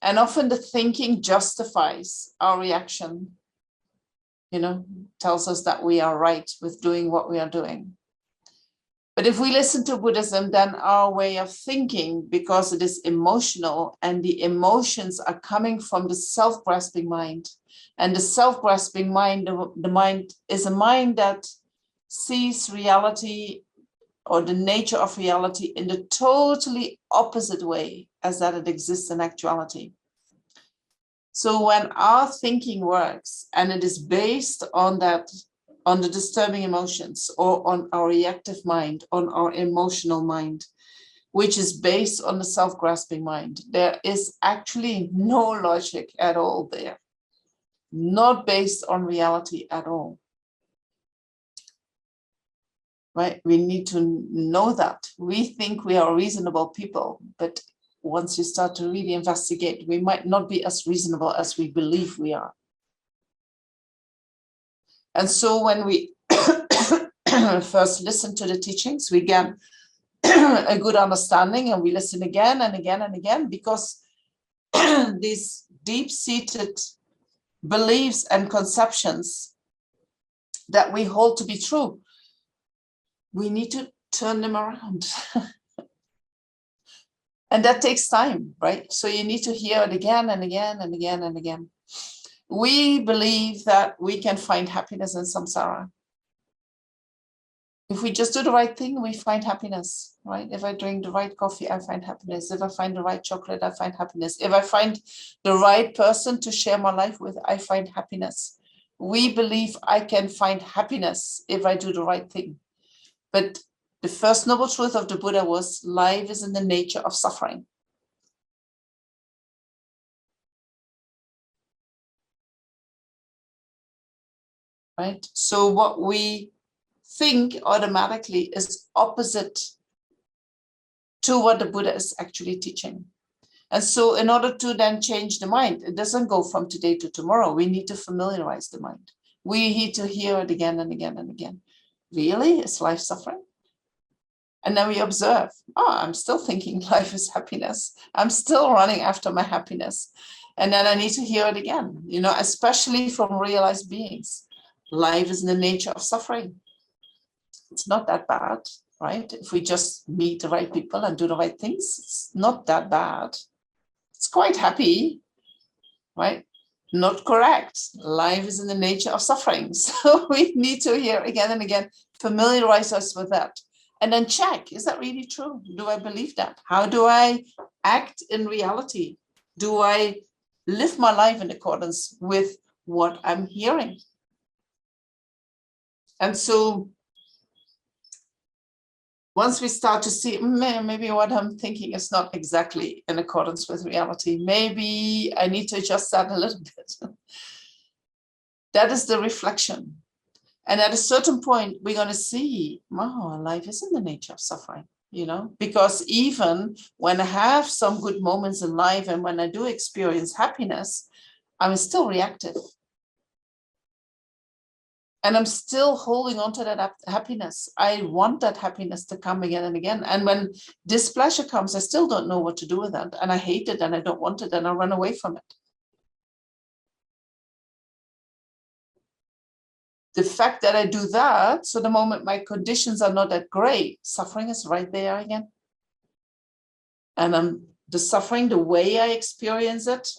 And often the thinking justifies our reaction, tells us that we are right with doing what we are doing. But if we listen to Buddhism, then our way of thinking, because it is emotional and the emotions are coming from the self-grasping mind. And the self-grasping mind, the mind is a mind that sees reality or the nature of reality in the totally opposite way as that it exists in actuality. So when our thinking works and it is based on that, on the disturbing emotions or on our reactive mind, on our emotional mind, which is based on the self-grasping mind, there is actually no logic at all there. Not based on reality at all. Right? We need to know that. We think we are reasonable people, but once you start to really investigate, we might not be as reasonable as we believe we are. And so when we first listen to the teachings, we get a good understanding and we listen again and again and again, because these deep-seated beliefs and conceptions that we hold to be true, we need to turn them around. And that takes time, right? So you need to hear it again and again and again and again. We believe that we can find happiness in samsara. If we just do the right thing, we find happiness, right? If I drink the right coffee, I find happiness. If I find the right chocolate, I find happiness. If I find the right person to share my life with, I find happiness. We believe I can find happiness if I do the right thing. But the first noble truth of the Buddha was life is in the nature of suffering. Right? So what we think automatically is opposite to what the Buddha is actually teaching. And so in order to then change the mind, it doesn't go from today to tomorrow. We need to familiarize the mind. We need to hear it again and again and again. Really? Is life suffering? And then we observe, I'm still thinking life is happiness. I'm still running after my happiness. And then I need to hear it again, especially from realized beings. Life is in the nature of suffering. It's not that bad, right? If we just meet the right people and do the right things, it's not that bad. It's quite happy, right? Not correct. Life is in the nature of suffering. So we need to hear again and again, familiarize us with that. And then check, is that really true? Do I believe that? How do I act in reality? Do I live my life in accordance with what I'm hearing? And so once we start to see, maybe what I'm thinking is not exactly in accordance with reality, maybe I need to adjust that a little bit. That is the reflection. And at a certain point, we're going to see, life is in the nature of suffering, because even when I have some good moments in life and when I do experience happiness, I'm still reactive. And I'm still holding on to that happiness. I want that happiness to come again and again. And when displeasure comes, I still don't know what to do with that. And I hate it and I don't want it and I run away from it. the fact that I do that, so the moment my conditions are not that great, suffering is right there again. And the suffering, the way I experience it,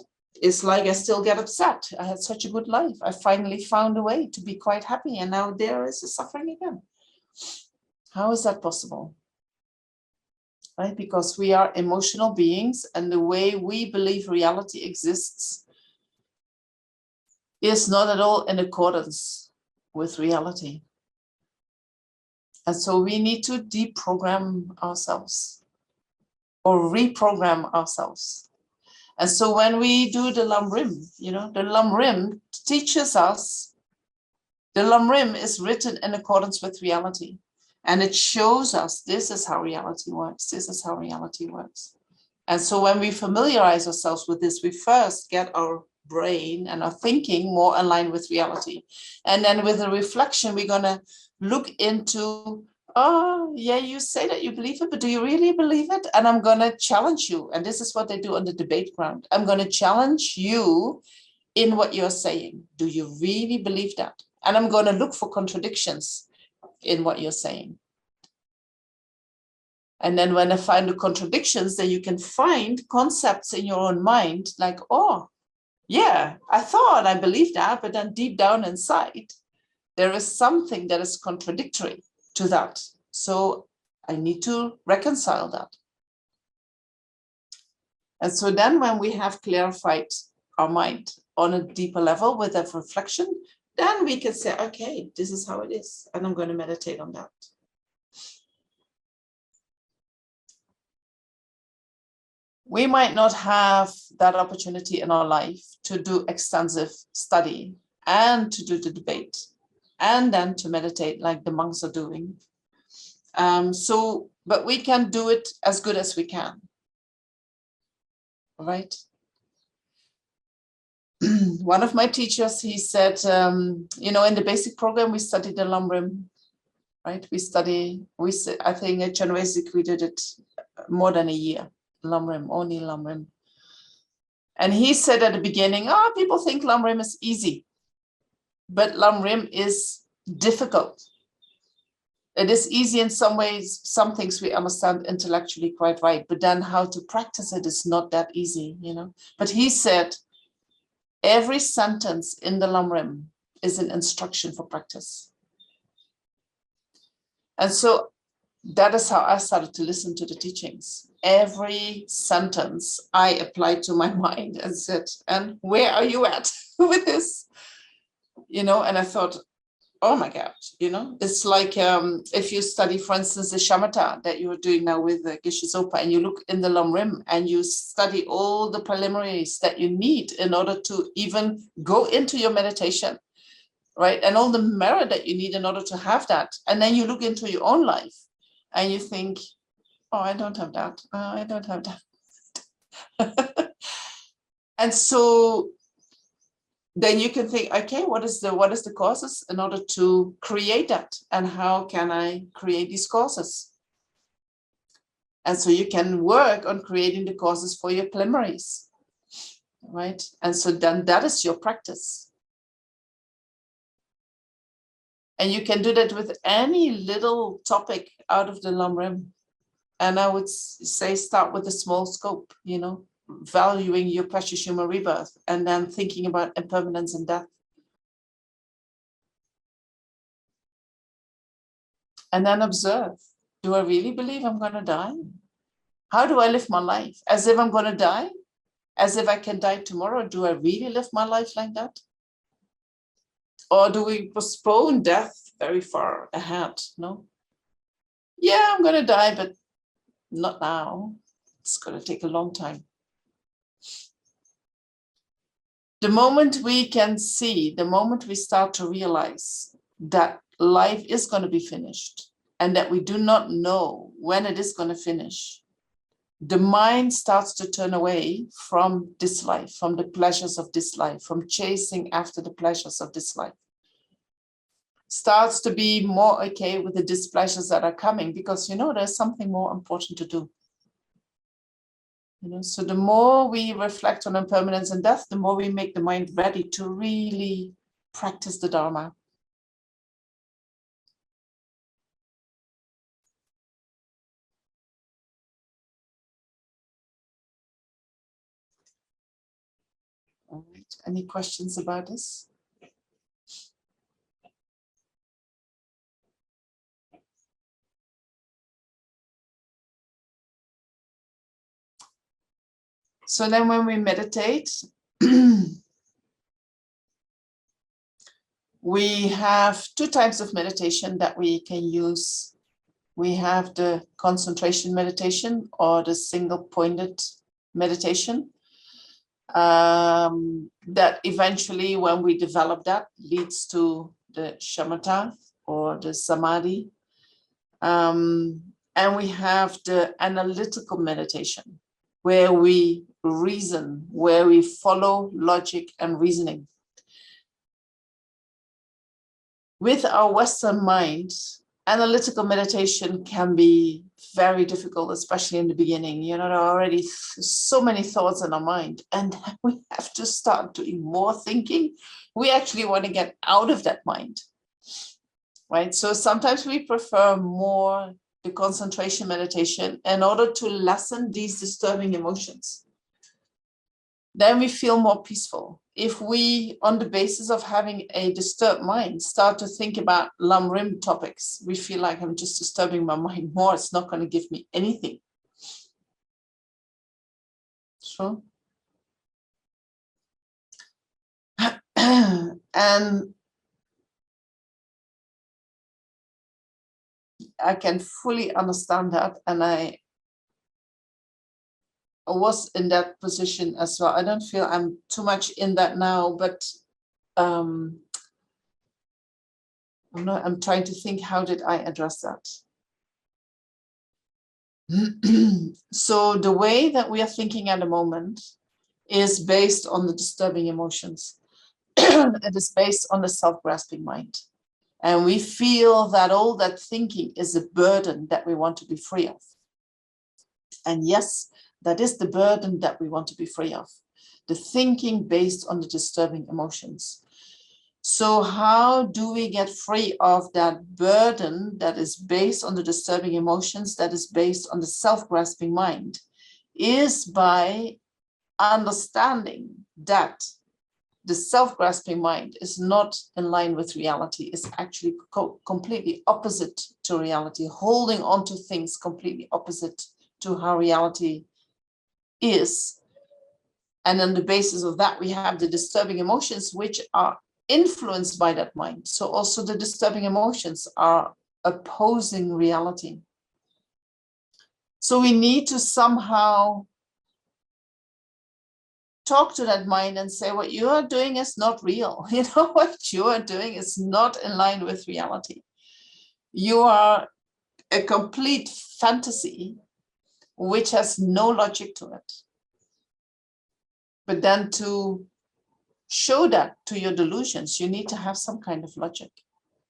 is like I still get upset. I had such a good life. I finally found a way to be quite happy. And now there is a suffering again. How is that possible? Right? Because we are emotional beings, and the way we believe reality exists is not at all in accordance with reality. And so we need to deprogram ourselves or reprogram ourselves. And so when we do the Lhundrup, the Lhundrup teaches us, the Lhundrup is written in accordance with reality. And it shows us this is how reality works. This is how reality works. And so when we familiarize ourselves with this, we first get our brain and our thinking more aligned with reality. And then with the reflection, we're going to look into, oh, yeah, you say that you believe it, but do you really believe it? And I'm going to challenge you. And this is what they do on the debate ground. I'm going to challenge you in what you're saying. Do you really believe that? And I'm going to look for contradictions in what you're saying. And then when I find the contradictions, then you can find concepts in your own mind like, oh, yeah, I thought I believed that, but then deep down inside, there is something that is contradictory to that. So I need to reconcile that. And so then when we have clarified our mind on a deeper level with that reflection, then we can say, okay, this is how it is. And I'm going to meditate on that. We might not have that opportunity in our life to do extensive study and to do the debate and then to meditate like the monks are doing. But we can do it as good as we can. Right? One of my teachers, he said, in the basic program, we studied the Lhundrup, right? I think at Jamyang we did it more than a year. Lhundrup, only Lhundrup. And he said at the beginning, people think Lhundrup is easy, but Lhundrup is difficult. It is easy in some ways, some things we understand intellectually quite right, but then how to practice it is not that easy, But he said, every sentence in the Lhundrup is an instruction for practice. And so that is how I started to listen to the teachings. Every sentence I applied to my mind and said, and where are you at with this? And I thought, oh my God, it's like if you study, for instance, the shamatha that you're doing now with the Geshe Zopa, and you look in the Lhundrup and you study all the preliminaries that you need in order to even go into your meditation, right? And all the merit that you need in order to have that. And then you look into your own life and you think, oh, I don't have that. I don't have that. And so then you can think, okay, what is the causes in order to create that? And how can I create these causes? And so you can work on creating the causes for your preliminaries, right? And so then that is your practice. And you can do that with any little topic out of the Lhundrup. And I would say start with a small scope, valuing your precious human rebirth, and then thinking about impermanence and death. And then observe, do I really believe I'm going to die? How do I live my life? As if I'm going to die? As if I can die tomorrow? Do I really live my life like that? Or do we postpone death very far ahead? No? Yeah, I'm going to die, but not now. It's going to take a long time. The moment we can see, the moment we start to realize that life is going to be finished and that we do not know when it is going to finish, the mind starts to turn away from this life, from the pleasures of this life, from chasing after the pleasures of this life. Starts to be more okay with the displeasures that are coming because, there's something more important to do. So the more we reflect on impermanence and death, the more we make the mind ready to really practice the Dharma. Any questions about this? So then when we meditate, we have two types of meditation that we can use. We have the concentration meditation or the single pointed meditation. That eventually, when we develop that, leads to the shamatha or the samadhi. And we have the analytical meditation, where we reason, where we follow logic and reasoning. With our Western mind, analytical meditation can be very difficult, especially in the beginning. You know, there are already so many thoughts in our mind, and we have to start doing more thinking. We actually want to get out of that mind, right? So sometimes we prefer more the concentration meditation in order to lessen these disturbing emotions. Then we feel more peaceful. If we, on the basis of having a disturbed mind, start to think about Lhundrup topics, we feel like I'm just disturbing my mind more. It's not going to give me anything. Sure. And I can fully understand that. And I was in that position as well. I don't feel I'm too much in that now, but I'm trying to think, how did I address that? So the way that we are thinking at the moment is based on the disturbing emotions. It is based on the self-grasping mind. And we feel that all that thinking is a burden that we want to be free of. And yes, that is the burden that we want to be free of. The thinking based on the disturbing emotions. So how do we get free of that burden that is based on the disturbing emotions, that is based on the self-grasping mind? Is by understanding that the self-grasping mind is not in line with reality. It's actually completely opposite to reality, holding on to things completely opposite to how reality is. And on the basis of that, we have the disturbing emotions, which are influenced by that mind. So also the disturbing emotions are opposing reality. So we need to somehow talk to that mind and say, what you are doing is not real. You know, what you are doing is not in line with reality. You are a complete fantasy, which has no logic to it. But then to show that to your delusions, you need to have some kind of logic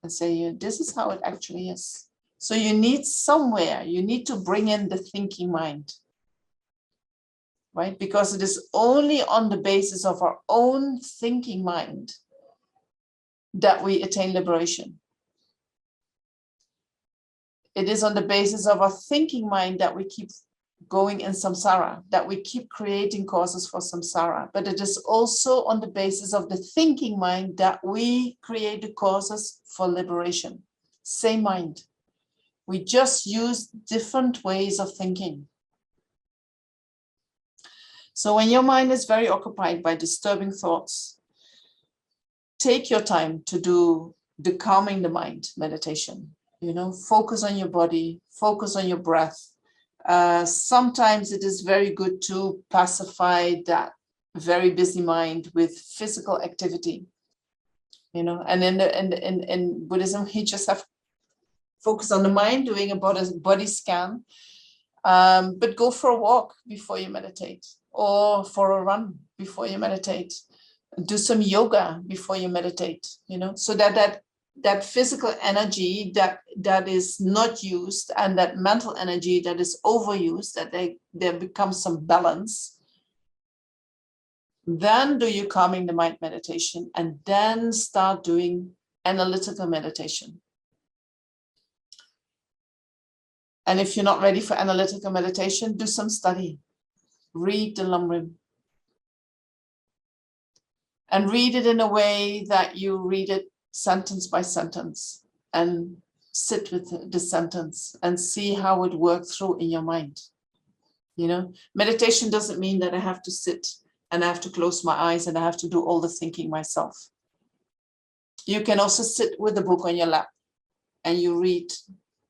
and say, this is how it actually is. So you need somewhere, you need to bring in the thinking mind, right? Because it is only on the basis of our own thinking mind that we attain liberation. It is on the basis of our thinking mind that we keep going in samsara, that we keep creating causes for samsara. But it is also on the basis of the thinking mind that we create the causes for liberation. Same mind. We just use different ways of thinking. So when your mind is very occupied by disturbing thoughts, take your time to do the calming the mind meditation. You know, focus on your body, focus on your breath. Sometimes it is very good to pacify that very busy mind with physical activity. You know, and in Buddhism, you just have focus on the mind, doing a body scan. But go for a walk before you meditate, or for a run before you meditate. Do some yoga before you meditate, you know, so that physical energy that is not used and that mental energy that is overused, that there becomes some balance. Then do your calming the mind meditation, and then start doing analytical meditation. And if you're not ready for analytical meditation, do some study. Read the Lhundrup. And read it in a way that you read it sentence by sentence and sit with the sentence and see how it works through in your mind. You know, meditation doesn't mean that I have to sit and I have to close my eyes and I have to do all the thinking myself. You can also sit with a book on your lap and you read,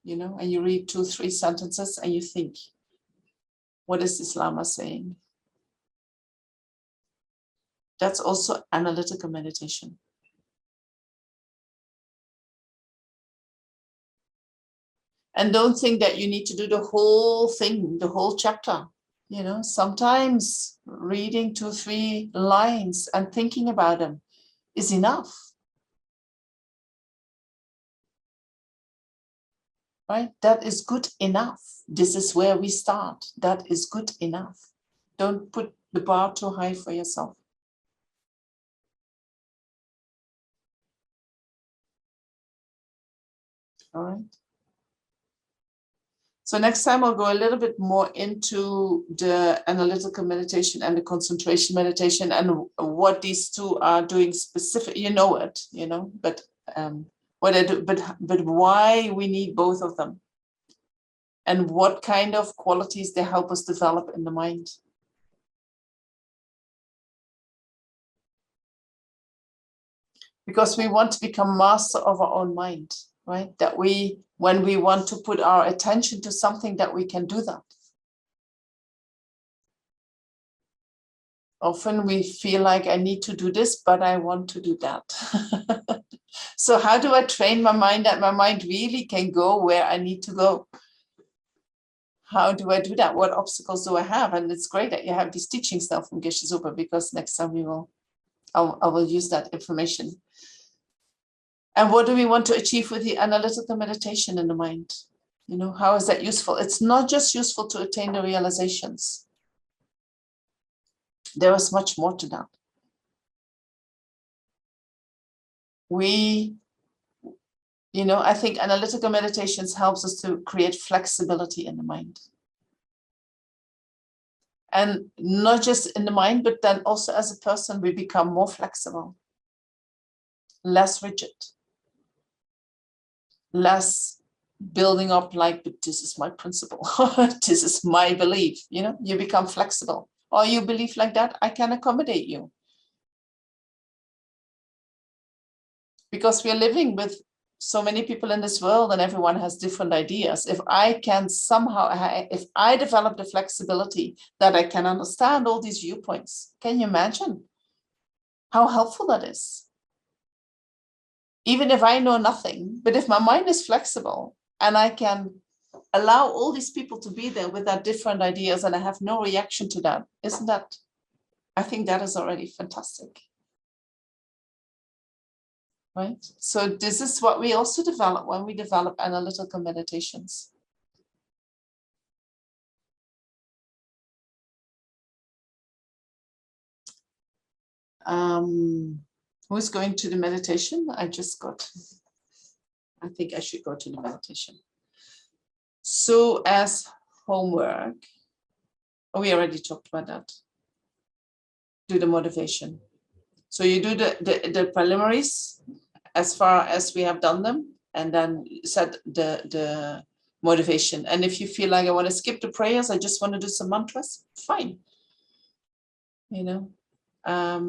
you know, and you read 2-3 sentences and you think, what is this Lama saying? That's also analytical meditation. And don't think that you need to do the whole thing, the whole chapter. You know, sometimes reading 2-3 lines and thinking about them is enough. Right? That is good enough. This is where we start. That is good enough. Don't put the bar too high for yourself. All right. So next time I'll go a little bit more into the analytical meditation and the concentration meditation and what these two are doing specific. You know it, you know, but what I do, but why we need both of them and what kind of qualities they help us develop in the mind. Because we want to become master of our own mind, right? That we, when we want to put our attention to something, that we can do that. Often we feel like I need to do this, but I want to do that. So how do I train my mind that my mind really can go where I need to go? How do I do that? What obstacles do I have? And it's great that you have these teachings now from Geshe Zopa, because next time I will use that information. And what do we want to achieve with the analytical meditation in the mind? You know, how is that useful? It's not just useful to attain the realizations. There is much more to that. You know, I think analytical meditations helps us to create flexibility in the mind. And not just in the mind, but then also as a person, we become more flexible, less rigid, less building up like, but this is my principle, this is my belief, you know, you become flexible. Or you believe like that, I can accommodate you. Because we are living with so many people in this world and everyone has different ideas. If I can somehow, if I develop the flexibility that I can understand all these viewpoints, can you imagine how helpful that is? Even if I know nothing, but if my mind is flexible and I can allow all these people to be there with their different ideas and I have no reaction to that, isn't that, I think that is already fantastic. Right? So this is what we also develop when we develop analytical meditations. Who's going to the meditation? I think I should go to the meditation. So as homework, we already talked about that. Do the motivation. So you do the preliminaries as far as we have done them, and then set the motivation. And if you feel like I want to skip the prayers, I just want to do some mantras, fine. You know,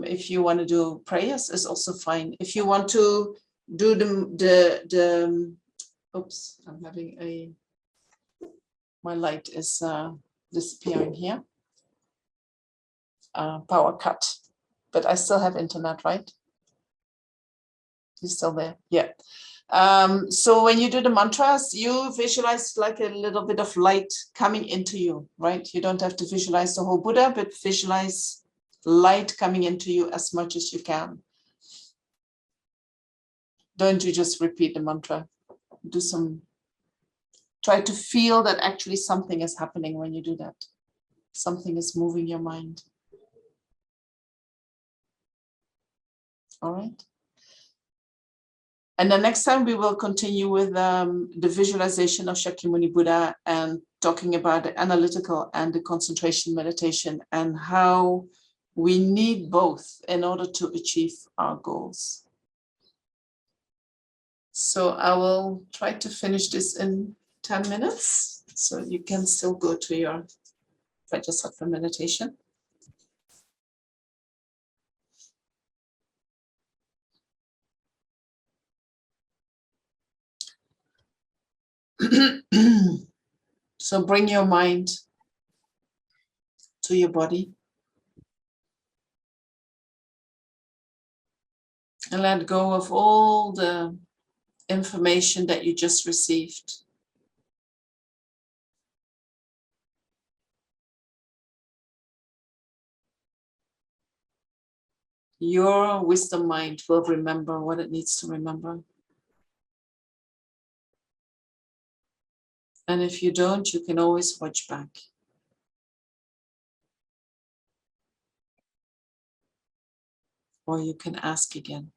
if you want to do prayers, is also fine. If you want to do the oops, I'm having my light is disappearing here. Power cut. But I still have internet, right? You're still there? Yeah. So when you do the mantras, you visualize like a little bit of light coming into you, right? You don't have to visualize the whole Buddha, but visualize light coming into you as much as you can. Don't you just repeat the mantra. Try to feel that actually something is happening when you do that. Something is moving your mind. All right. And the next time we will continue with the visualization of Shakyamuni Buddha and talking about the analytical and the concentration meditation and how We need both in order to achieve our goals. So I will try to finish this in 10 minutes, so you can still go to your Vajrasattva meditation. So bring your mind to your body and let go of all the information that you just received. Your wisdom mind will remember what it needs to remember. And if you don't, you can always watch back. Or you can ask again.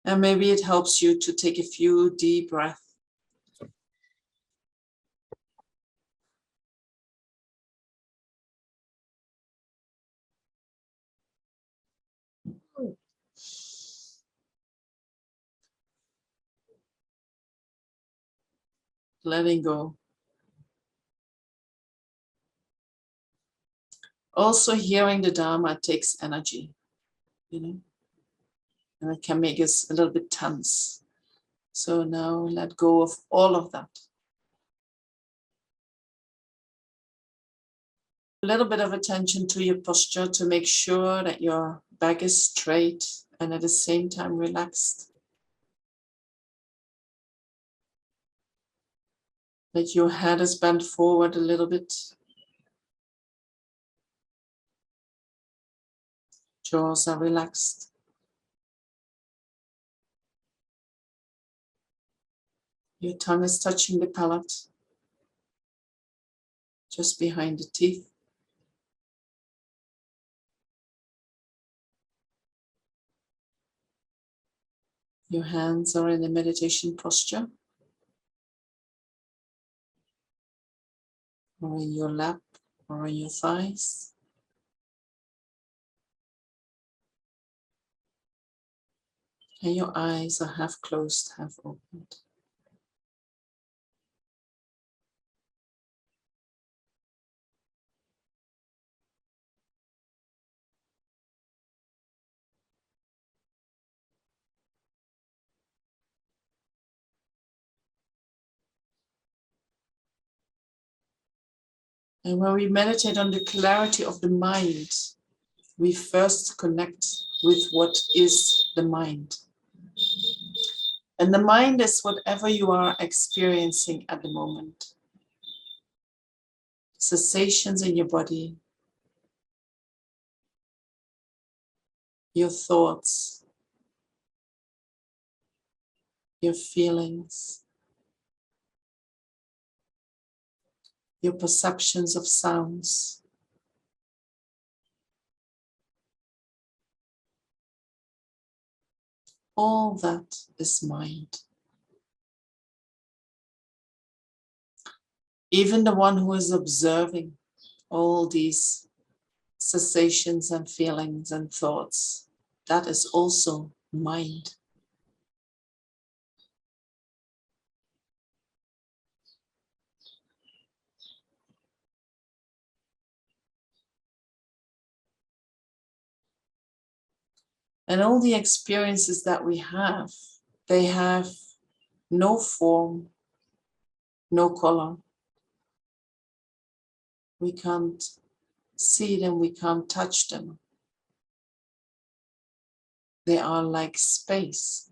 And maybe it helps you to take a few deep breaths. Letting go. Also, hearing the Dharma takes energy, you know, and it can make us a little bit tense. So now let go of all of that. A little bit of attention to your posture to make sure that your back is straight and at the same time relaxed. That your head is bent forward a little bit. Jaws are relaxed. Your tongue is touching the palate, just behind the teeth. Your hands are in the meditation posture, or in your lap, or on your thighs. And your eyes are half closed, half opened. And when we meditate on the clarity of the mind, we first connect with what is the mind. And the mind is whatever you are experiencing at the moment. Sensations in your body, your thoughts, your feelings, your perceptions of sounds. All that is mind. Even the one who is observing all these sensations and feelings and thoughts, that is also mind. And all the experiences that we have, they have no form, no color. We can't see them, we can't touch them. They are like space.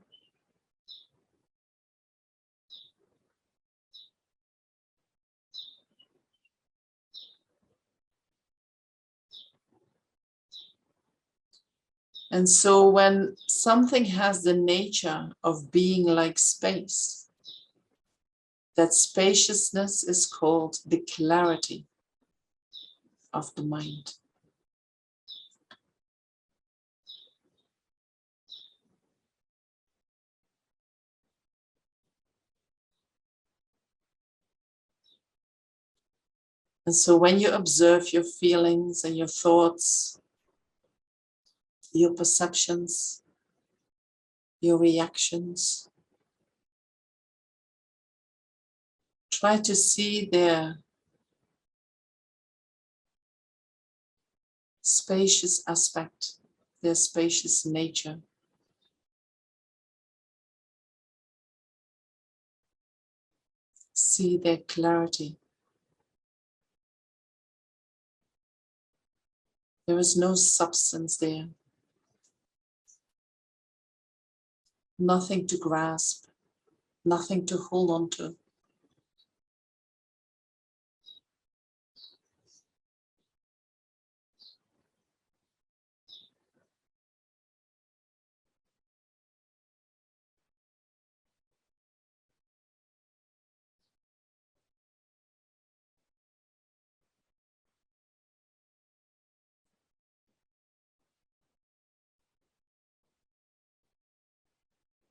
And so when something has the nature of being like space, that spaciousness is called the clarity of the mind. And so when you observe your feelings and your thoughts, your perceptions, your reactions, try to see their spacious aspect, their spacious nature. See their clarity. There is no substance there, nothing to grasp, nothing to hold on to.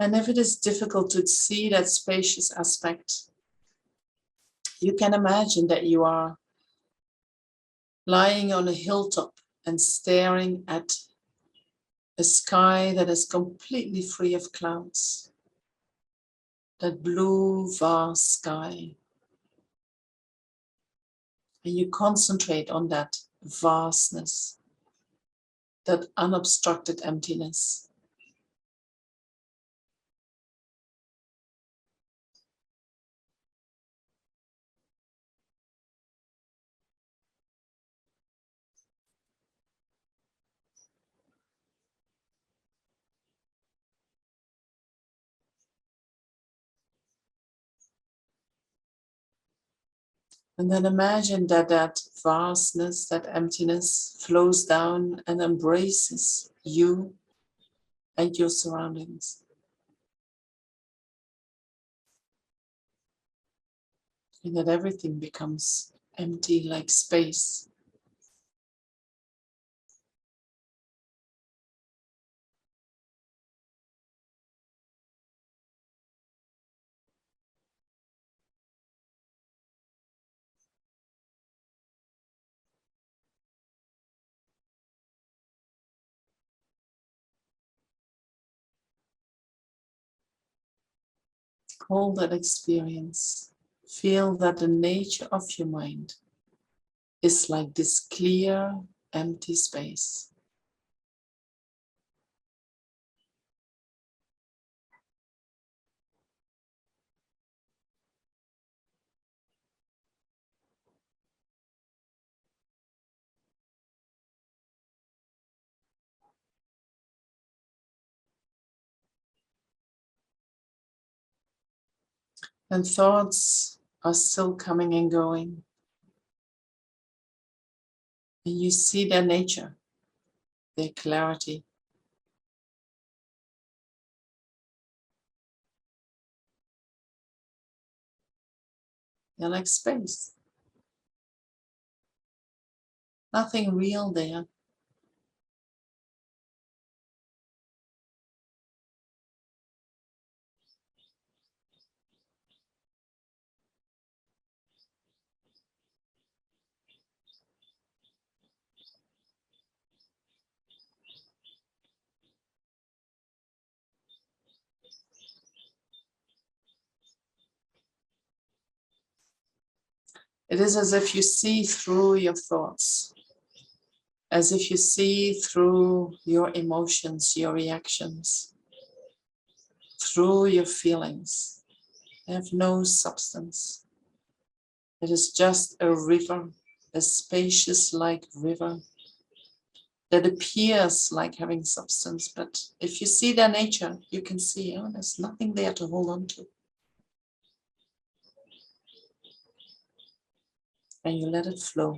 And if it is difficult to see that spacious aspect, you can imagine that you are lying on a hilltop and staring at a sky that is completely free of clouds, that blue, vast sky. And you concentrate on that vastness, that unobstructed emptiness. And then imagine that that vastness, that emptiness flows down and embraces you and your surroundings. And that everything becomes empty like space. Hold that experience. Feel that the nature of your mind is like this clear, empty space. And thoughts are still coming and going. And you see their nature, their clarity. They're like space. Nothing real there. It is as if you see through your thoughts, as if you see through your emotions, your reactions, through your feelings. They have no substance. It is just a river, a spacious like river that appears like having substance. But if you see their nature, you can see, oh, there's nothing there to hold on to. And you let it flow.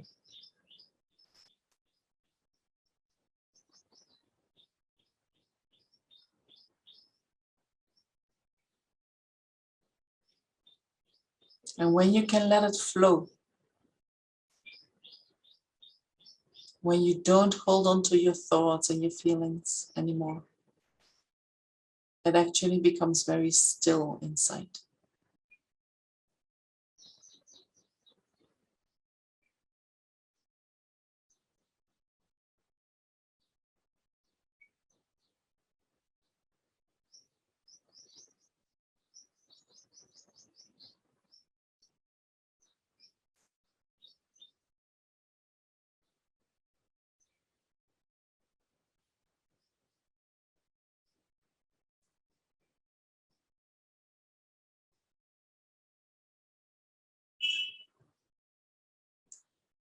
And when you can let it flow, when you don't hold on to your thoughts and your feelings anymore, it actually becomes very still inside.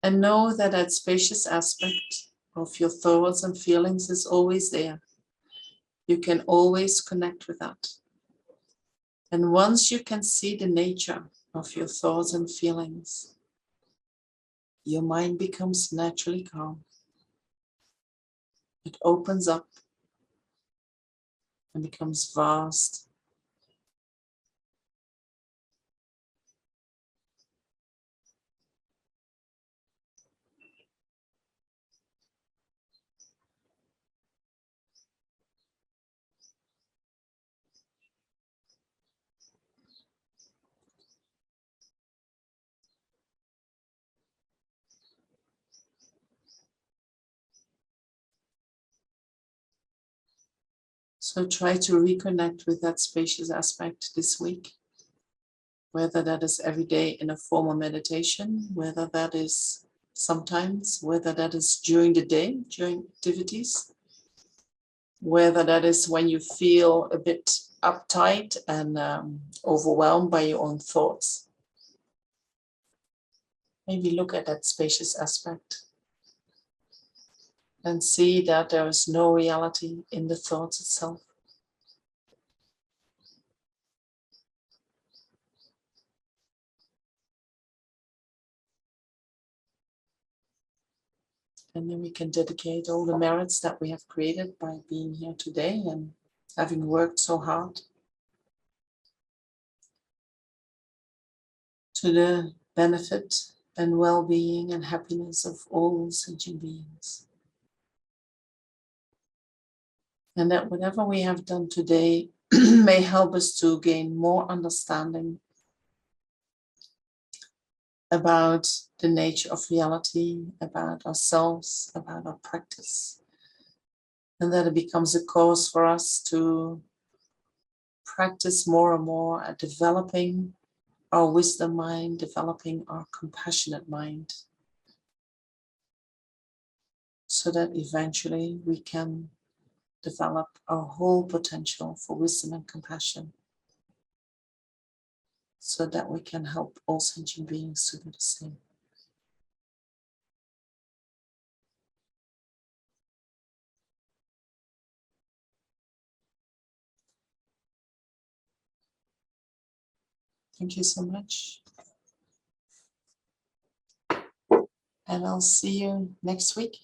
And know that that spacious aspect of your thoughts and feelings is always there. You can always connect with that. And once you can see the nature of your thoughts and feelings, your mind becomes naturally calm. It opens up and becomes vast. So try to reconnect with that spacious aspect this week, whether that is every day in a formal meditation, whether that is sometimes, whether that is during the day, during activities, whether that is when you feel a bit uptight and overwhelmed by your own thoughts. Maybe look at that spacious aspect and see that there is no reality in the thoughts itself. And then we can dedicate all the merits that we have created by being here today and having worked so hard to the benefit and well-being and happiness of all sentient beings. And that whatever we have done today may help us to gain more understanding about the nature of reality, about ourselves, about our practice. And that it becomes a cause for us to practice more and more at developing our wisdom mind, developing our compassionate mind, so that eventually we can develop our whole potential for wisdom and compassion, so that we can help all sentient beings to do the same. Thank you so much. And I'll see you next week.